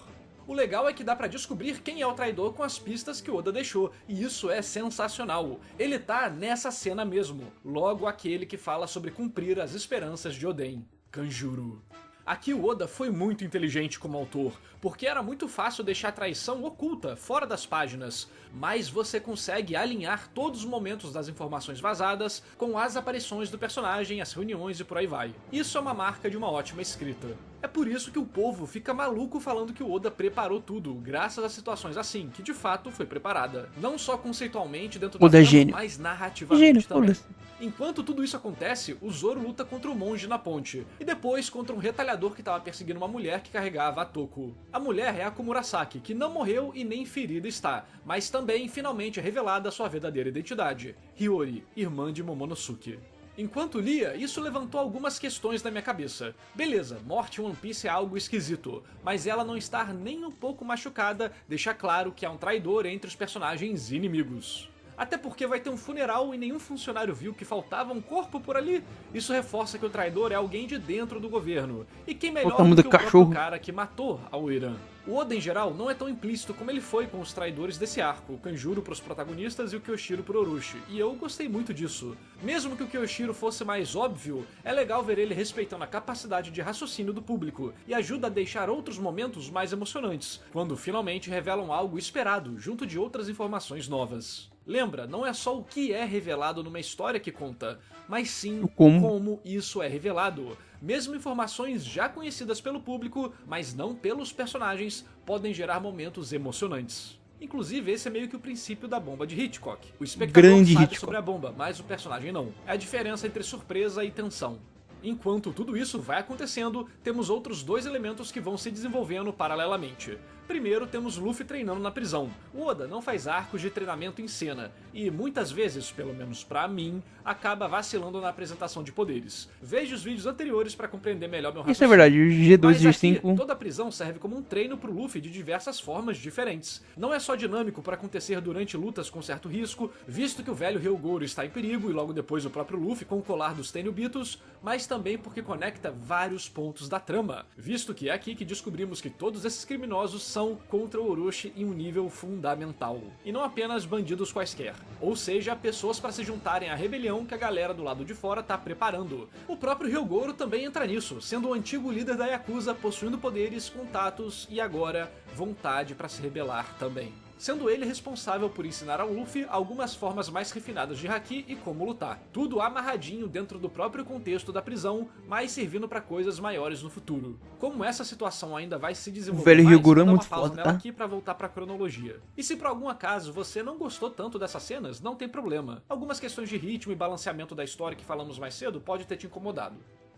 O legal é que dá pra descobrir quem é o traidor com as pistas que Oda deixou, e isso é sensacional. Ele tá nessa cena mesmo, logo aquele que fala sobre cumprir as esperanças de Oden, Kanjuro. Aqui o Oda foi muito inteligente como autor, porque era muito fácil deixar a traição oculta, fora das páginas, mas você consegue alinhar todos os momentos das informações vazadas com as aparições do personagem, as reuniões e por aí vai. Isso é uma marca de uma ótima escrita. É por isso que o povo fica maluco falando que o Oda preparou tudo, graças a situações assim, que de fato foi preparada. Não só conceitualmente dentro da trama, mas narrativamente também. Enquanto tudo isso acontece, o Zoro luta contra o monge na ponte, e depois contra um retalhador que estava perseguindo uma mulher que carregava a Toko. A mulher é a Komurasaki, que não morreu e nem ferida está, mas também finalmente é revelada sua verdadeira identidade, Hiyori, irmã de Momonosuke. Enquanto lia, isso levantou algumas questões na minha cabeça. Beleza, morte em One Piece é algo esquisito, mas ela não estar nem um pouco machucada deixa claro que há um traidor entre os personagens inimigos. Até porque vai ter um funeral e nenhum funcionário viu que faltava um corpo por ali. Isso reforça que o traidor é alguém de dentro do governo. E quem melhor do que o próprio cara que matou ao Irã. O Oda, em geral, não é tão implícito como ele foi com os traidores desse arco, o Kanjuro pros protagonistas e o Kyoshiro pro Orochi, e eu gostei muito disso. Mesmo que o Kyoshiro fosse mais óbvio, é legal ver ele respeitando a capacidade de raciocínio do público, e ajuda a deixar outros momentos mais emocionantes, quando finalmente revelam algo esperado, junto de outras informações novas. Lembra, não é só o que é revelado numa história que conta, mas sim como isso é revelado. Mesmo informações já conhecidas pelo público, mas não pelos personagens, podem gerar momentos emocionantes. Inclusive, esse é meio que o princípio da bomba de Hitchcock. O espectador sabe sobre a bomba, mas o personagem não. É a diferença entre surpresa e tensão. Enquanto tudo isso vai acontecendo, temos outros dois elementos que vão se desenvolvendo paralelamente. Primeiro, temos Luffy treinando na prisão. O Oda não faz arcos de treinamento em cena, e muitas vezes, pelo menos pra mim, acaba vacilando na apresentação de poderes. Veja os vídeos anteriores pra compreender melhor meu raciocínio. Isso é verdade, o G2 e G5... toda a prisão serve como um treino pro Luffy de diversas formas diferentes. Não é só dinâmico para acontecer durante lutas com certo risco, visto que o velho Ryogoro está em perigo e logo depois o próprio Luffy com o colar dos Tenryubitos, mas também porque conecta vários pontos da trama, visto que é aqui que descobrimos que todos esses criminosos são contra o Orochi em um nível fundamental, e não apenas bandidos quaisquer, ou seja, pessoas para se juntarem à rebelião que a galera do lado de fora tá preparando. O próprio Ryogoro também entra nisso, sendo o antigo líder da Yakuza, possuindo poderes, contatos e agora vontade para se rebelar também. Sendo ele responsável por ensinar ao Luffy algumas formas mais refinadas de Haki e como lutar. Tudo amarradinho dentro do próprio contexto da prisão, mas servindo para coisas maiores no futuro. Como essa situação ainda vai se desenvolver, o velho Ryogoro é vou dar muito uma pausa foda, nela tá? aqui para voltar para a cronologia. E se por algum acaso você não gostou tanto dessas cenas, não tem problema. Algumas questões de ritmo e balanceamento da história que falamos mais cedo pode ter te incomodado.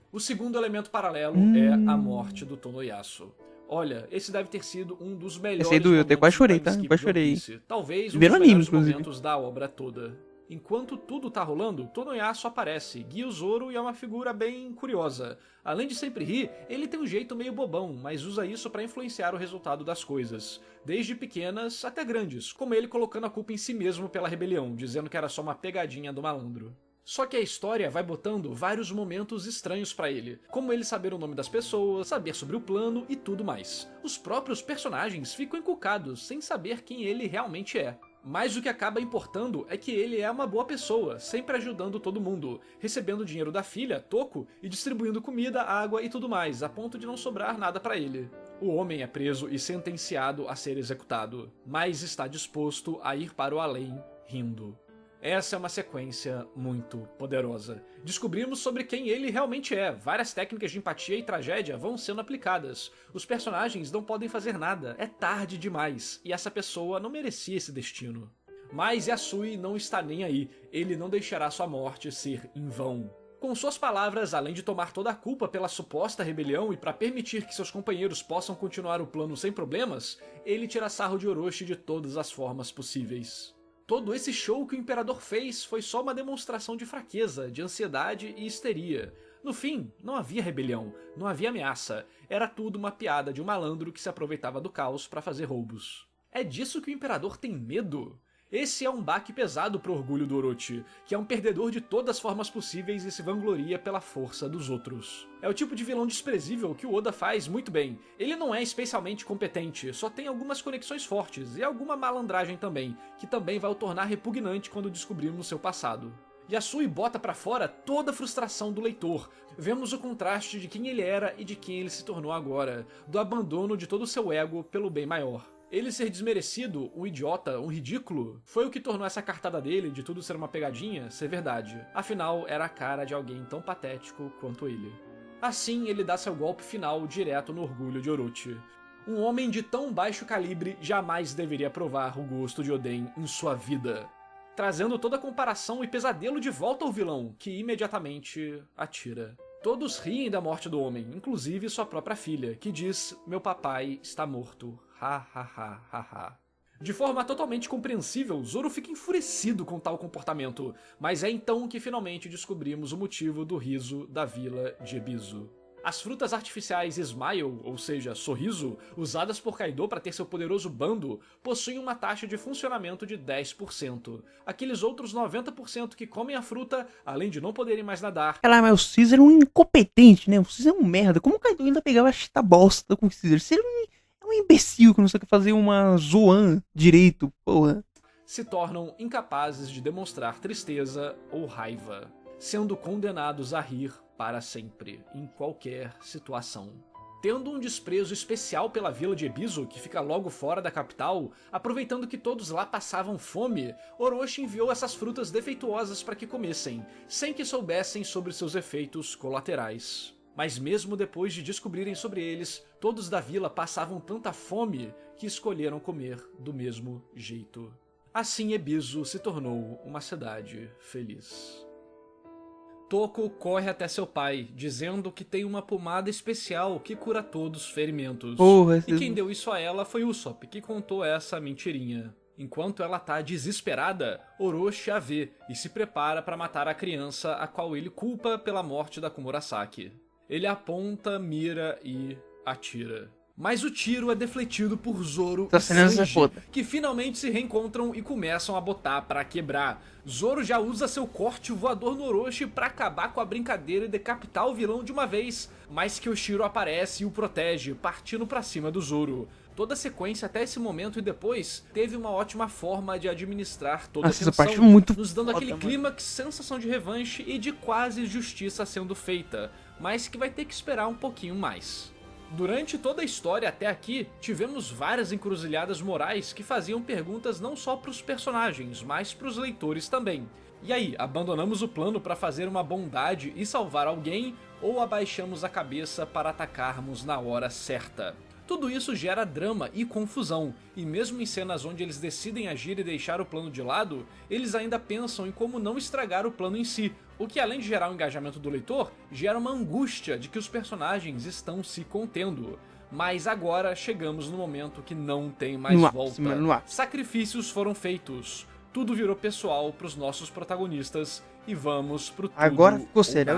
O segundo elemento paralelo é a morte do Tonoyasu. Olha, esse deve ter sido um dos melhores momentos eu até quase chorei, tá? Quase chorei. Talvez um Vendo dos anime, melhores inclusive. momentos da obra toda. Enquanto tudo tá rolando, Tonoyasu aparece, guia o Zoro e é uma figura bem curiosa. Além de sempre rir, ele tem um jeito meio bobão, mas usa isso pra influenciar o resultado das coisas. Desde pequenas até grandes, como ele colocando a culpa em si mesmo pela rebelião, dizendo que era só uma pegadinha do malandro. Só que a história vai botando vários momentos estranhos pra ele, como ele saber o nome das pessoas, saber sobre o plano e tudo mais. Os próprios personagens ficam encucados, sem saber quem ele realmente é. Mas o que acaba importando é que ele é uma boa pessoa, sempre ajudando todo mundo, recebendo dinheiro da filha, Toko, e distribuindo comida, água e tudo mais, a ponto de não sobrar nada pra ele. O homem é preso e sentenciado a ser executado, mas está disposto a ir para o além, rindo. Essa é uma sequência muito poderosa. Descobrimos sobre quem ele realmente é, várias técnicas de empatia e tragédia vão sendo aplicadas. Os personagens não podem fazer nada, é tarde demais, e essa pessoa não merecia esse destino. Mas Yasui não está nem aí, ele não deixará sua morte ser em vão. Com suas palavras, além de tomar toda a culpa pela suposta rebelião e para permitir que seus companheiros possam continuar o plano sem problemas, ele tira sarro de Orochi de todas as formas possíveis. Todo esse show que o Imperador fez foi só uma demonstração de fraqueza, de ansiedade e histeria. No fim, não havia rebelião, não havia ameaça, era tudo uma piada de um malandro que se aproveitava do caos para fazer roubos. É disso que o Imperador tem medo? Esse é um baque pesado pro orgulho do Orochi, que é um perdedor de todas as formas possíveis e se vangloria pela força dos outros. É o tipo de vilão desprezível que o Oda faz muito bem. Ele não é especialmente competente, só tem algumas conexões fortes e alguma malandragem também, que também vai o tornar repugnante quando descobrirmos seu passado. Yasui bota pra fora toda a frustração do leitor. Vemos o contraste de quem ele era e de quem ele se tornou agora, do abandono de todo o seu ego pelo bem maior. Ele ser desmerecido, um idiota, um ridículo, foi o que tornou essa cartada dele de tudo ser uma pegadinha ser verdade. Afinal, era a cara de alguém tão patético quanto ele. Assim, ele dá seu golpe final direto no orgulho de Orochi. Um homem de tão baixo calibre jamais deveria provar o gosto de Oden em sua vida, trazendo toda a comparação e pesadelo de volta ao vilão, que imediatamente atira. Todos riem da morte do homem, inclusive sua própria filha, que diz: "Meu papai está morto. Ha ha ha ha ha." De forma totalmente compreensível, Zoro fica enfurecido com tal comportamento, mas é então que finalmente descobrimos o motivo do riso da vila de Ebisu. As frutas artificiais Smile, ou seja, sorriso, usadas por Kaido para ter seu poderoso bando, possuem uma taxa de funcionamento de 10%. Aqueles outros 90% que comem a fruta, além de não poderem mais nadar... Caralho, mas o Caesar é um incompetente, né? O Caesar é um merda. Como o Kaido ainda pegava esta bosta com o Caesar? Você é um imbecil que não sabe fazer uma Zoan direito, porra. Se tornam incapazes de demonstrar tristeza ou raiva, sendo condenados a rir para sempre, em qualquer situação. Tendo um desprezo especial pela vila de Ebisu, que fica logo fora da capital, aproveitando que todos lá passavam fome, Orochi enviou essas frutas defeituosas para que comessem, sem que soubessem sobre seus efeitos colaterais. Mas mesmo depois de descobrirem sobre eles, todos da vila passavam tanta fome que escolheram comer do mesmo jeito. Assim Ebisu se tornou uma cidade feliz. Toko corre até seu pai, dizendo que tem uma pomada especial que cura todos os ferimentos. E quem deu isso a ela foi Usopp, que contou essa mentirinha. Enquanto ela tá desesperada, Orochi a vê e se prepara para matar a criança a qual ele culpa pela morte da Komurasaki. Ele aponta, mira e atira. Mas o tiro é defletido por Zoro e Sanji, que finalmente se reencontram e começam a botar pra quebrar. Zoro já usa seu corte voador no Orochi pra acabar com a brincadeira e decapitar o vilão de uma vez, mas Kyoshiro aparece e o protege, partindo pra cima do Zoro. Toda a sequência até esse momento e depois teve uma ótima forma de administrar toda a tensão, nos dando aquele clímax, sensação de revanche e de quase justiça sendo feita, mas que vai ter que esperar um pouquinho mais. Durante toda a história até aqui, tivemos várias encruzilhadas morais que faziam perguntas não só para os personagens, mas para os leitores também. E aí, abandonamos o plano para fazer uma bondade e salvar alguém, ou abaixamos a cabeça para atacarmos na hora certa? Tudo isso gera drama e confusão, e mesmo em cenas onde eles decidem agir e deixar o plano de lado, eles ainda pensam em como não estragar o plano em si, o que além de gerar o engajamento do leitor, gera uma angústia de que os personagens estão se contendo. Mas agora chegamos no momento que não tem mais volta. Sacrifícios foram feitos, tudo virou pessoal pros nossos protagonistas e vamos pro tudo. Agora ficou sério.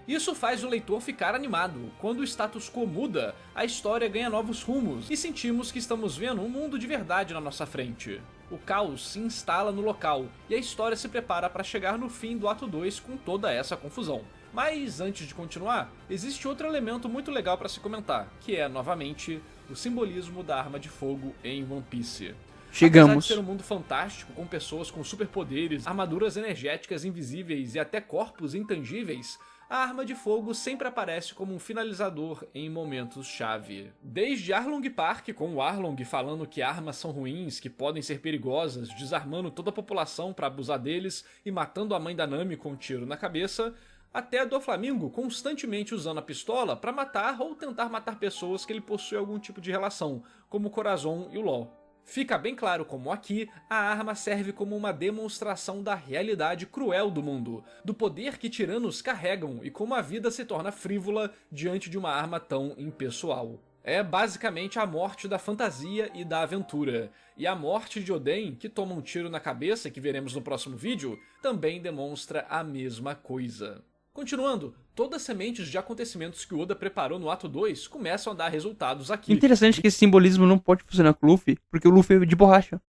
Isso faz o leitor ficar animado. Quando o status quo muda, a história ganha novos rumos e sentimos que estamos vendo um mundo de verdade na nossa frente. O caos se instala no local e a história se prepara para chegar no fim do ato 2 com toda essa confusão. Mas antes de continuar, existe outro elemento muito legal para se comentar, que é, novamente, o simbolismo da arma de fogo em One Piece. Chegamos. Apesar de ser um mundo fantástico, com pessoas com superpoderes, armaduras energéticas invisíveis e até corpos intangíveis, a arma de fogo sempre aparece como um finalizador em momentos-chave. Desde Arlong Park, com o Arlong falando que armas são ruins, que podem ser perigosas, desarmando toda a população para abusar deles e matando a mãe da Nami com um tiro na cabeça, até a do Flamingo constantemente usando a pistola para matar ou tentar matar pessoas que ele possui algum tipo de relação, como o Corazon e o LOL. Fica bem claro como aqui, a arma serve como uma demonstração da realidade cruel do mundo, do poder que tiranos carregam e como a vida se torna frívola diante de uma arma tão impessoal. É basicamente a morte da fantasia e da aventura, e a morte de Oden, que toma um tiro na cabeça, que veremos no próximo vídeo, também demonstra a mesma coisa. Continuando, todas as sementes de acontecimentos que o Oda preparou no ato 2 começam a dar resultados aqui. Interessante que esse simbolismo não pode funcionar com o Luffy, porque o Luffy é de borracha.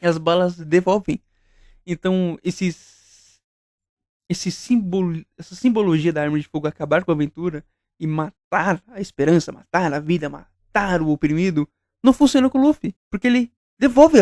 As balas devolvem. Então, essa simbologia da arma de fogo acabar com a aventura e matar a esperança, matar a vida, matar o oprimido, não funciona com o Luffy, porque ele devolve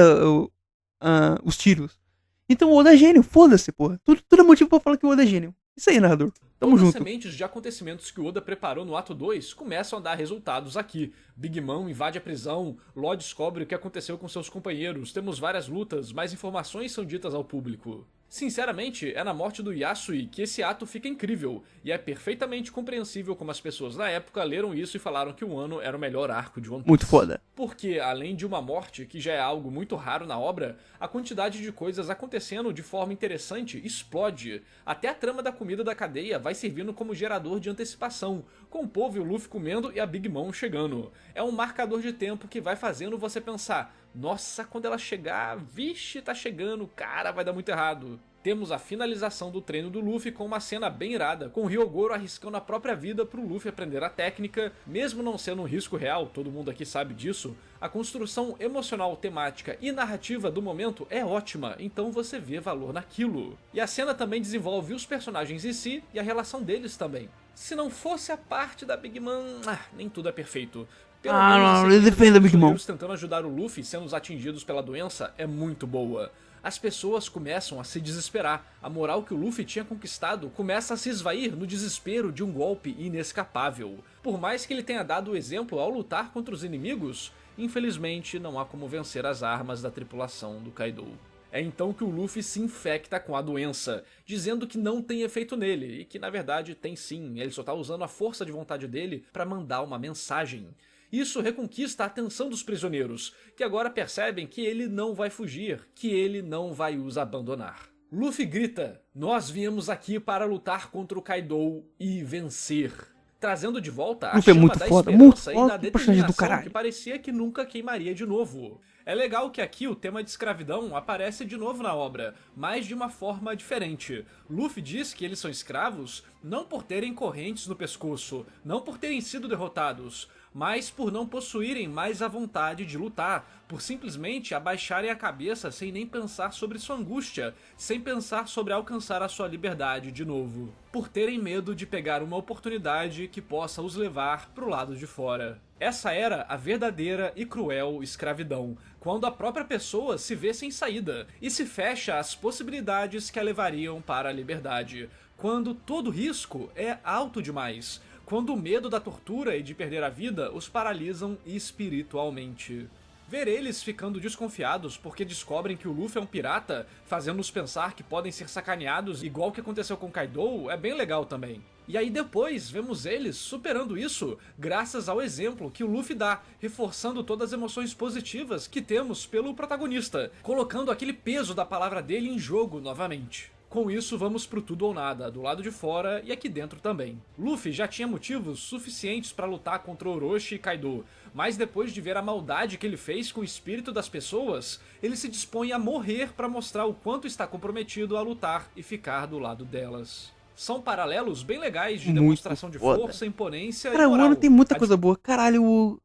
os tiros. Então o Oda é gênio, foda-se, porra. Tudo é motivo pra falar que o Oda é gênio. Isso aí, narrador. Tamo Todas as junto. sementes de acontecimentos que o Oda preparou no ato 2 começam a dar resultados aqui. Big Mom invade a prisão, Law descobre o que aconteceu com seus companheiros, temos várias lutas, mais informações são ditas ao público. Sinceramente, é na morte do Yasui que esse ato fica incrível, e é perfeitamente compreensível como as pessoas na época leram isso e falaram que o Wano era o melhor arco de One Piece. Muito foda. Porque, além de uma morte, que já é algo muito raro na obra, a quantidade de coisas acontecendo de forma interessante explode. Até a trama da comida da cadeia vai servindo como gerador de antecipação, com o povo e o Luffy comendo e a Big Mom chegando. É um marcador de tempo que vai fazendo você pensar: nossa, quando ela chegar, vixe, tá chegando, cara, vai dar muito errado. Temos a finalização do treino do Luffy com uma cena bem irada, com o Ryogoro arriscando a própria vida pro Luffy aprender a técnica, mesmo não sendo um risco real, todo mundo aqui sabe disso. A construção emocional, temática e narrativa do momento é ótima, então você vê valor naquilo. E a cena também desenvolve os personagens em si e a relação deles também. Se não fosse a parte da Big Mom, nem tudo é perfeito. Pelo menos não, eu defendo a Big Mom. Os tentando ajudar o Luffy sendo atingidos pela doença é muito boa. As pessoas começam a se desesperar. A moral que o Luffy tinha conquistado começa a se esvair no desespero de um golpe inescapável. Por mais que ele tenha dado o exemplo ao lutar contra os inimigos, infelizmente não há como vencer as armas da tripulação do Kaido. É então que o Luffy se infecta com a doença, dizendo que não tem efeito nele, e que na verdade tem sim, ele só tá usando a força de vontade dele para mandar uma mensagem. Isso reconquista a atenção dos prisioneiros, que agora percebem que ele não vai fugir, que ele não vai os abandonar. Luffy grita: "Nós viemos aqui para lutar contra o Kaido e vencer", trazendo de volta a Luffy é chama muito da foda, esperança muito e da foda, personagem do determinação caralho. que parecia que nunca queimaria de novo. É legal que aqui o tema de escravidão aparece de novo na obra, mas de uma forma diferente. Luffy diz que eles são escravos não por terem correntes no pescoço, não por terem sido derrotados, mas por não possuírem mais a vontade de lutar, por simplesmente abaixarem a cabeça sem nem pensar sobre sua angústia, sem pensar sobre alcançar a sua liberdade de novo, por terem medo de pegar uma oportunidade que possa os levar pro lado de fora. Essa era a verdadeira e cruel escravidão, quando a própria pessoa se vê sem saída e se fecha às possibilidades que a levariam para a liberdade, quando todo risco é alto demais, quando o medo da tortura e de perder a vida os paralisam espiritualmente. Ver eles ficando desconfiados porque descobrem que o Luffy é um pirata, fazendo-os pensar que podem ser sacaneados igual que aconteceu com Kaido, é bem legal também. E aí depois vemos eles superando isso graças ao exemplo que o Luffy dá, reforçando todas as emoções positivas que temos pelo protagonista, colocando aquele peso da palavra dele em jogo novamente. Com isso, vamos pro tudo ou nada, do lado de fora e aqui dentro também. Luffy já tinha motivos suficientes para lutar contra Orochi e Kaido, mas depois de ver a maldade que ele fez com o espírito das pessoas, ele se dispõe a morrer para mostrar o quanto está comprometido a lutar e ficar do lado delas. São paralelos bem legais de Muito demonstração de foda. força, imponência Cara, e o moral. Wano tem muita coisa boa. Caralho, o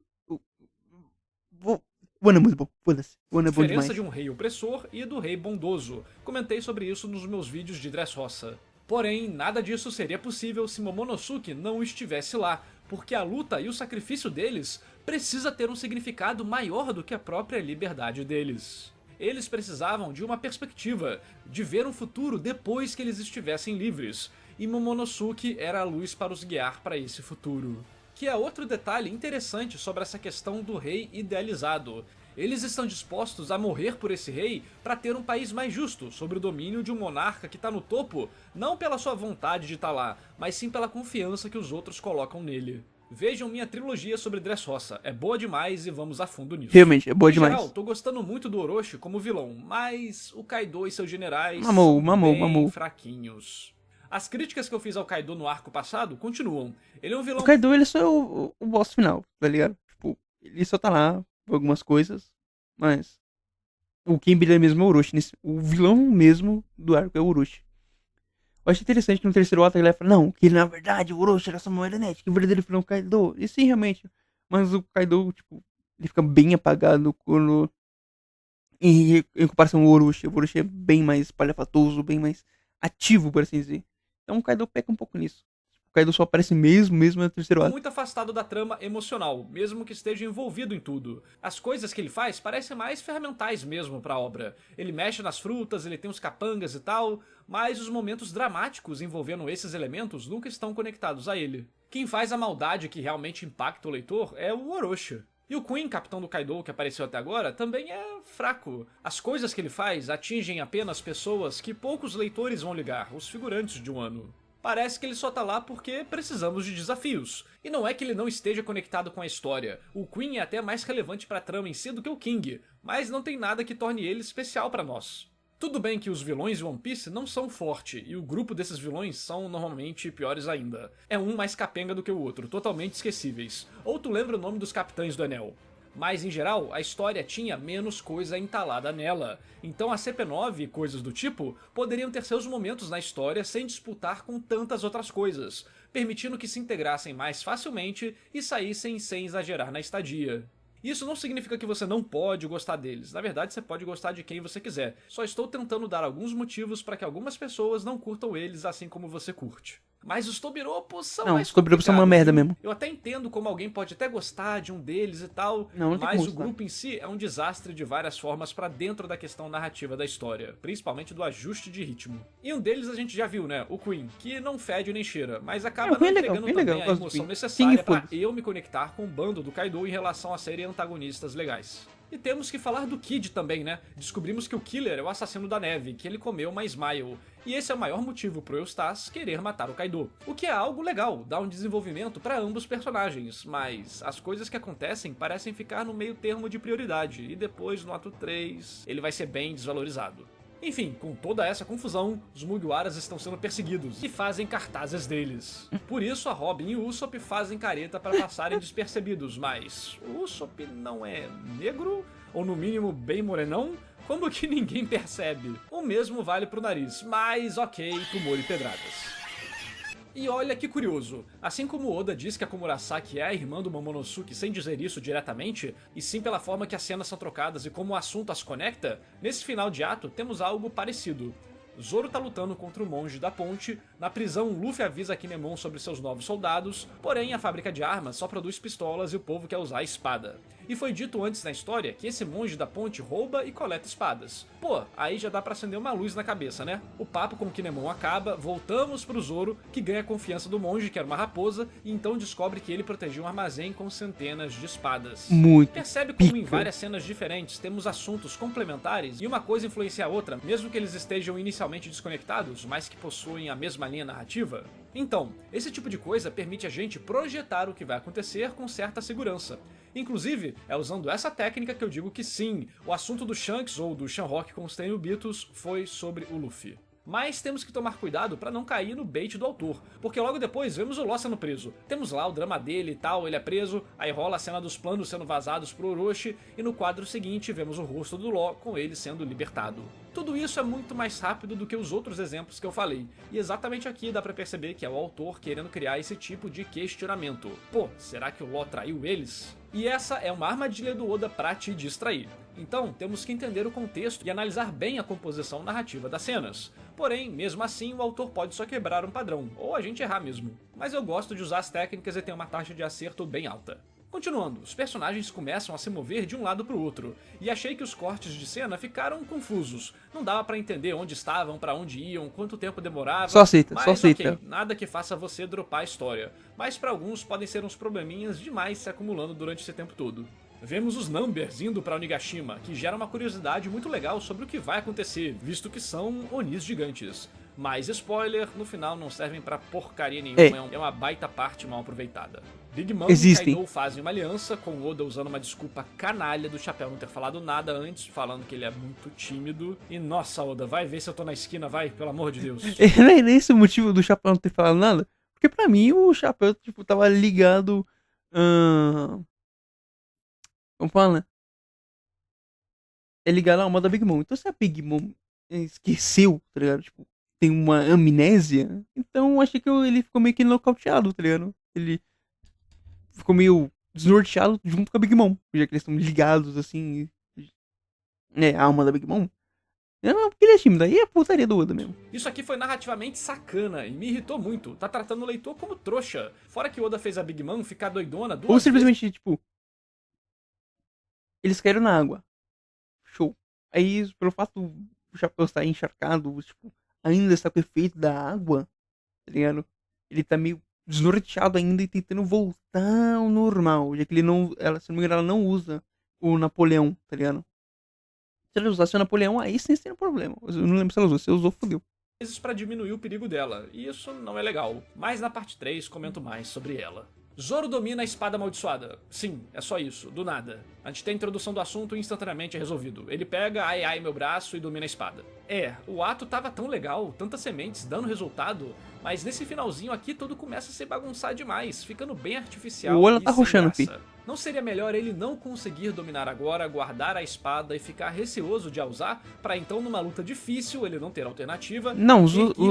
Wano é muito bom. Foda-se. O Wano é bom demais. Diferença de um rei opressor e do rei bondoso. Comentei sobre isso nos meus vídeos de Dressrosa. Porém, nada disso seria possível se Momonosuke não estivesse lá, porque a luta e o sacrifício deles precisa ter um significado maior do que a própria liberdade deles. Eles precisavam de uma perspectiva, de ver um futuro depois que eles estivessem livres, e Momonosuke era a luz para os guiar para esse futuro. Que é outro detalhe interessante sobre essa questão do rei idealizado. Eles estão dispostos a morrer por esse rei para ter um país mais justo, sob o domínio de um monarca que está no topo, não pela sua vontade de estar lá, mas sim pela confiança que os outros colocam nele. Vejam minha trilogia sobre Dressrosa, é boa demais e vamos a fundo nisso. Realmente, é boa Em demais. geral, tô gostando muito do Orochi como vilão, mas o Kaido e seus generais Mamou, são bem mamou. fraquinhos. As críticas que eu fiz ao Kaido no arco passado continuam. Ele é um vilão... O Kaido, ele só é o boss final, tá ligado? Tipo, ele só tá lá por algumas coisas, mas o quem brilha mesmo é o Orochi. O vilão mesmo do arco é o Orochi. Eu acho interessante que no terceiro ato ele fala, não, que na verdade o Orochi era só uma marionete, que o verdadeiro vilão é o Kaido. E sim, realmente. Mas o Kaido, tipo, ele fica bem apagado quando em comparação ao Orochi. O Orochi é bem mais espalhafatoso, bem mais ativo, por assim dizer. Então o Kaido peca um pouco nisso. O Kaido só aparece mesmo no terceiro ato. Muito afastado da trama emocional, mesmo que esteja envolvido em tudo. As coisas que ele faz parecem mais ferramentais mesmo pra obra. Ele mexe nas frutas, ele tem os capangas e tal, mas os momentos dramáticos envolvendo esses elementos nunca estão conectados a ele. Quem faz a maldade que realmente impacta o leitor é o Orochi. E o Queen, capitão do Kaido que apareceu até agora, também é fraco. As coisas que ele faz atingem apenas pessoas que poucos leitores vão ligar, os figurantes de Wano. Parece que ele só tá lá porque precisamos de desafios. E não é que ele não esteja conectado com a história. O Queen é até mais relevante pra trama em si do que o King, mas não tem nada que torne ele especial pra nós. Tudo bem que os vilões de One Piece não são fortes, e o grupo desses vilões são normalmente piores ainda. É um mais capenga do que o outro, totalmente esquecíveis. Ou tu lembra o nome dos capitães do Enel. Mas, em geral, a história tinha menos coisa entalada nela. Então a CP9 e coisas do tipo poderiam ter seus momentos na história sem disputar com tantas outras coisas, permitindo que se integrassem mais facilmente e saíssem sem exagerar na estadia. Isso não significa que você não pode gostar deles. Na verdade, você pode gostar de quem você quiser. Só estou tentando dar alguns motivos para que algumas pessoas não curtam eles assim como você curte. Mas os Tobiropos são Não, mais os Tobiropos são uma merda viu? mesmo. Eu até entendo como alguém pode até gostar de um deles e tal, Não tem mas como o gostar. grupo em si é um desastre de várias formas pra dentro da questão narrativa da história, principalmente do ajuste de ritmo. E um deles a gente já viu, né? O Queen, que não fede nem cheira, mas acaba O Queen não é legal, entregando bem também legal, a gosto do emoção Queen. necessária King, pra foda-se. eu me conectar com o bando do Kaido em relação a serem antagonistas legais. E temos que falar do Kid também, né? Descobrimos que o Killer é o assassino da neve, que ele comeu uma Smile. E esse é o maior motivo pro Eustace querer matar o Kaido. O que é algo legal, dá um desenvolvimento pra ambos personagens, mas as coisas que acontecem parecem ficar no meio termo de prioridade, e depois no ato 3 ele vai ser bem desvalorizado. Enfim, com toda essa confusão, os Mugiwaras estão sendo perseguidos e fazem cartazes deles. Por isso, a Robin e o Usopp fazem careta para passarem despercebidos, mas o Usopp não é negro? Ou no mínimo bem morenão? Como que ninguém percebe? O mesmo vale pro nariz, mas ok, tumor e pedradas. E olha que curioso, assim como Oda diz que a Komurasaki é a irmã do Momonosuke sem dizer isso diretamente, e sim pela forma que as cenas são trocadas e como o assunto as conecta, nesse final de ato temos algo parecido. Zoro tá lutando contra o monge da ponte, na prisão Luffy avisa Kinemon sobre seus novos soldados, porém a fábrica de armas só produz pistolas e o povo quer usar a espada. E foi dito antes na história que esse monge da ponte rouba e coleta espadas. Pô, aí já dá pra acender uma luz na cabeça, né? O papo com Kinemon acaba, voltamos pro Zoro, que ganha a confiança do monge, que era uma raposa, e então descobre que ele protegia um armazém com centenas de espadas. Muito. Percebe como em pica. várias cenas diferentes temos assuntos complementares e uma coisa influencia a outra, mesmo que eles estejam inicialmente desconectados, mas que possuem a mesma linha narrativa? Então, esse tipo de coisa permite a gente projetar o que vai acontecer com certa segurança. Inclusive, é usando essa técnica que eu digo que sim, o assunto do Shanks ou do Shanrock com os Tenryubitos foi sobre o Luffy. Mas temos que tomar cuidado pra não cair no bait do autor, porque logo depois vemos o Law sendo preso. Temos lá o drama dele e tal, ele é preso, aí rola a cena dos planos sendo vazados pro Orochi, e no quadro seguinte vemos o rosto do Law com ele sendo libertado. Tudo isso é muito mais rápido do que os outros exemplos que eu falei, e exatamente aqui dá pra perceber que é o autor querendo criar esse tipo de questionamento. Pô, será que o Law traiu eles? E essa é uma armadilha do Oda pra te distrair. Então, temos que entender o contexto e analisar bem a composição narrativa das cenas. Porém, mesmo assim, o autor pode só quebrar um padrão, ou a gente errar mesmo. Mas eu gosto de usar as técnicas e tem uma taxa de acerto bem alta. Continuando, os personagens começam a se mover de um lado pro outro, e achei que os cortes de cena ficaram confusos. Não dava pra entender onde estavam, pra onde iam, quanto tempo demorava. Só aceita, mas só aceita. ok, nada que faça você dropar a história. Mas pra alguns podem ser uns probleminhas demais se acumulando durante esse tempo todo. Vemos os Numbers indo pra Onigashima, que gera uma curiosidade muito legal sobre o que vai acontecer, visto que são Onis gigantes. Mas spoiler, no final não servem pra porcaria nenhuma, é uma baita parte mal aproveitada. Big Mom e Kaido fazem uma aliança, com Oda usando uma desculpa canalha do Chapéu não ter falado nada antes, falando que ele é muito tímido. E nossa, Oda, vai ver se eu tô na esquina, vai, pelo amor de Deus. Não é nem esse o motivo do Chapéu não ter falado nada? Porque pra mim o Chapéu, tipo, tava ligado... Como fala? É ligado à alma da Big Mom. Então se a Big Mom esqueceu, tá ligado? Tipo, tem uma amnésia, então achei que ele ficou meio que nocauteado, tá ligado? Ele ficou meio desnorteado junto com a Big Mom, já que eles estão ligados, assim. a alma da Big Mom. Não, porque ele é tímido, aí é putaria do Oda mesmo. Isso aqui foi narrativamente sacana e me irritou muito. Tá tratando o leitor como trouxa. Fora que o Oda fez a Big Mom ficar doidona Ou duas vezes. simplesmente, tipo, eles caíram na água. Show. Aí, pelo fato do chapéu estar encharcado, tipo, ainda está com o efeito da água, tá ligado? Ele tá meio desnorteado ainda e tentando voltar ao normal. Já que ele não. Ela, se não me engano, ela não usa o Napoleão, tá ligado? Se ela usasse o Napoleão, aí sim seria um problema. Eu não lembro se ela usou. Se ela usou, fodeu. Para diminuir o perigo dela, e isso não é legal. Mas na parte 3 comento mais sobre ela. Zoro domina a espada amaldiçoada. Sim, é só isso, do nada. Antes de ter a introdução do assunto, instantaneamente é resolvido. Ele pega, ai ai meu braço e domina a espada. O ato tava tão legal, tantas sementes dando resultado, mas nesse finalzinho aqui tudo começa a se bagunçar demais, ficando bem artificial. O olho e tá sem roxando, graça. fi. Não seria melhor ele não conseguir dominar agora, guardar a espada e ficar receoso de a usar, pra então numa luta difícil ele não ter alternativa? Não,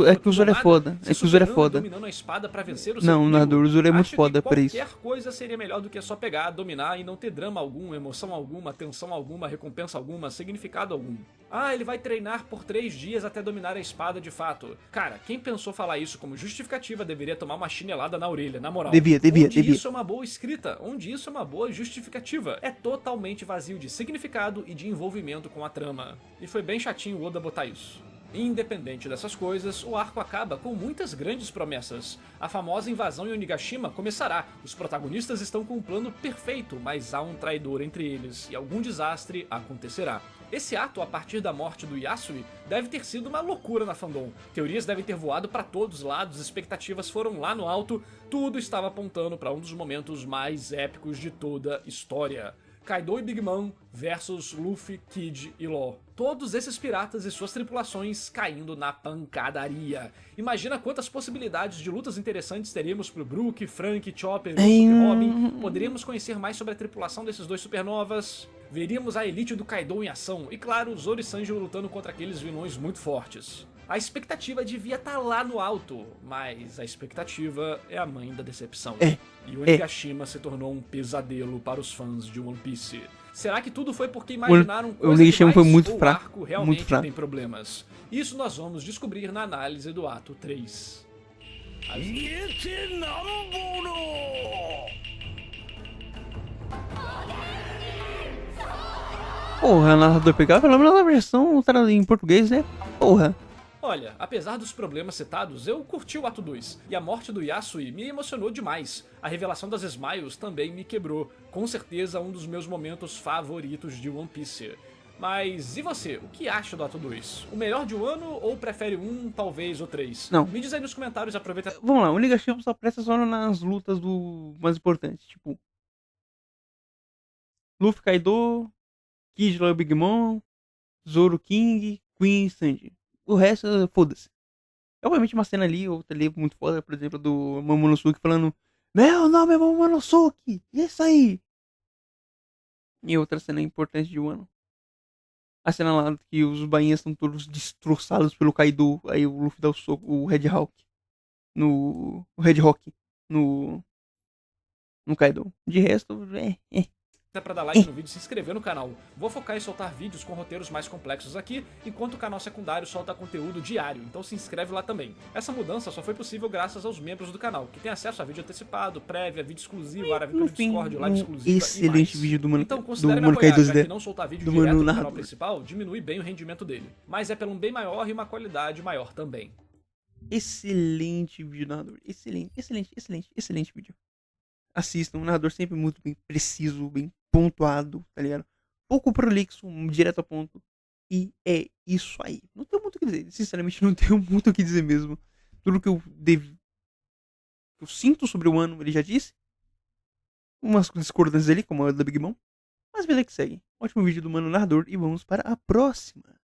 é que o do Zoro é nada, foda. se É que o Zoro é superando e foda. dominando a espada pra vencer o seu Não, inimigo? narrador, o Zoro é muito Acho foda que pra isso. qualquer coisa seria melhor do que só pegar, dominar e não ter drama algum, emoção alguma, tensão alguma, recompensa alguma, significado algum. Ah, ele vai treinar por 3 dias até dominar a espada de fato. Cara, quem pensou falar isso como justificativa deveria tomar uma chinelada na orelha, na moral. Devia. Onde isso é uma boa escrita, onde isso é uma boa justificativa. É totalmente vazio de significado e de envolvimento com a trama. E foi bem chatinho o Oda botar isso. Independente dessas coisas, o arco acaba com muitas grandes promessas. A famosa invasão em Onigashima começará, os protagonistas estão com um plano perfeito, mas há um traidor entre eles e algum desastre acontecerá. Esse ato, a partir da morte do Yasui, deve ter sido uma loucura na fandom. Teorias devem ter voado para todos os lados, expectativas foram lá no alto, tudo estava apontando para um dos momentos mais épicos de toda a história. Kaido e Big Mom versus Luffy, Kid e Law. Todos esses piratas e suas tripulações caindo na pancadaria. Imagina quantas possibilidades de lutas interessantes teríamos pro Brook, Frank, Chopper, Usopp e Robin. Poderíamos conhecer mais sobre a tripulação desses dois supernovas. Veríamos a elite do Kaido em ação. E claro, Zoro e Sanji lutando contra aqueles vilões muito fortes. A expectativa devia estar lá no alto, mas a expectativa é a mãe da decepção. E o Onigashima se tornou um pesadelo para os fãs de One Piece. Será que tudo foi porque imaginaram coisa Onigashima demais, foi muito ou fraco, o arco realmente muito fraco. tem problemas? Isso nós vamos descobrir na análise do ato 3. Porra, narrador pegar pelo menos a versão em português, né? Porra. Olha, apesar dos problemas citados, eu curti o ato 2, e a morte do Yasui me emocionou demais. A revelação das Smiles também me quebrou, com certeza um dos meus momentos favoritos de One Piece. Mas e você, o que acha do ato 2? O melhor de um ano ou prefere um, talvez, ou 3? Não. Me diz aí nos comentários, aproveita... Vamos lá, o Onigashima só presta só nas lutas do mais importantes, tipo... Luffy, Kaido, Kid, Law, Big Mom, Zoro, King, Queen e Sanji. O resto, foda-se. Obviamente uma cena ali, outra ali muito foda, por exemplo, do Momonosuke falando: meu nome é Momonosuke, isso aí. E outra cena importante de Wano. A cena lá que os bainhas estão todos destroçados pelo Kaido, aí o Luffy dá o soco, o Red Hawk no Kaido. De resto, pra dar like no vídeo e se inscrever no canal. Vou focar em soltar vídeos com roteiros mais complexos aqui, enquanto o canal secundário solta conteúdo diário, então se inscreve lá também. Essa mudança só foi possível graças aos membros do canal, que têm acesso a vídeo antecipado, prévia, vídeo exclusivo, área pelo Discord, live exclusiva excelente e mais. vídeo do Mano, então considere me do apoiar, Kaido já Z, que não soltar vídeo do direto Mano no canal narrador. principal diminui bem o rendimento dele, mas é pelo um bem maior e uma qualidade maior também. Excelente vídeo, narrador. Excelente vídeo. Assistam, um narrador sempre muito bem preciso, bem pontuado, tá ligado? Pouco prolixo, direto ao ponto. E é isso aí. Não tenho muito o que dizer. Sinceramente, não tenho muito o que dizer mesmo. Tudo que eu sinto sobre o ano, ele já disse. Umas discordâncias ali, como a da Big Mom. Mas beleza que segue. Ótimo vídeo do Mano Narrador. E vamos para a próxima.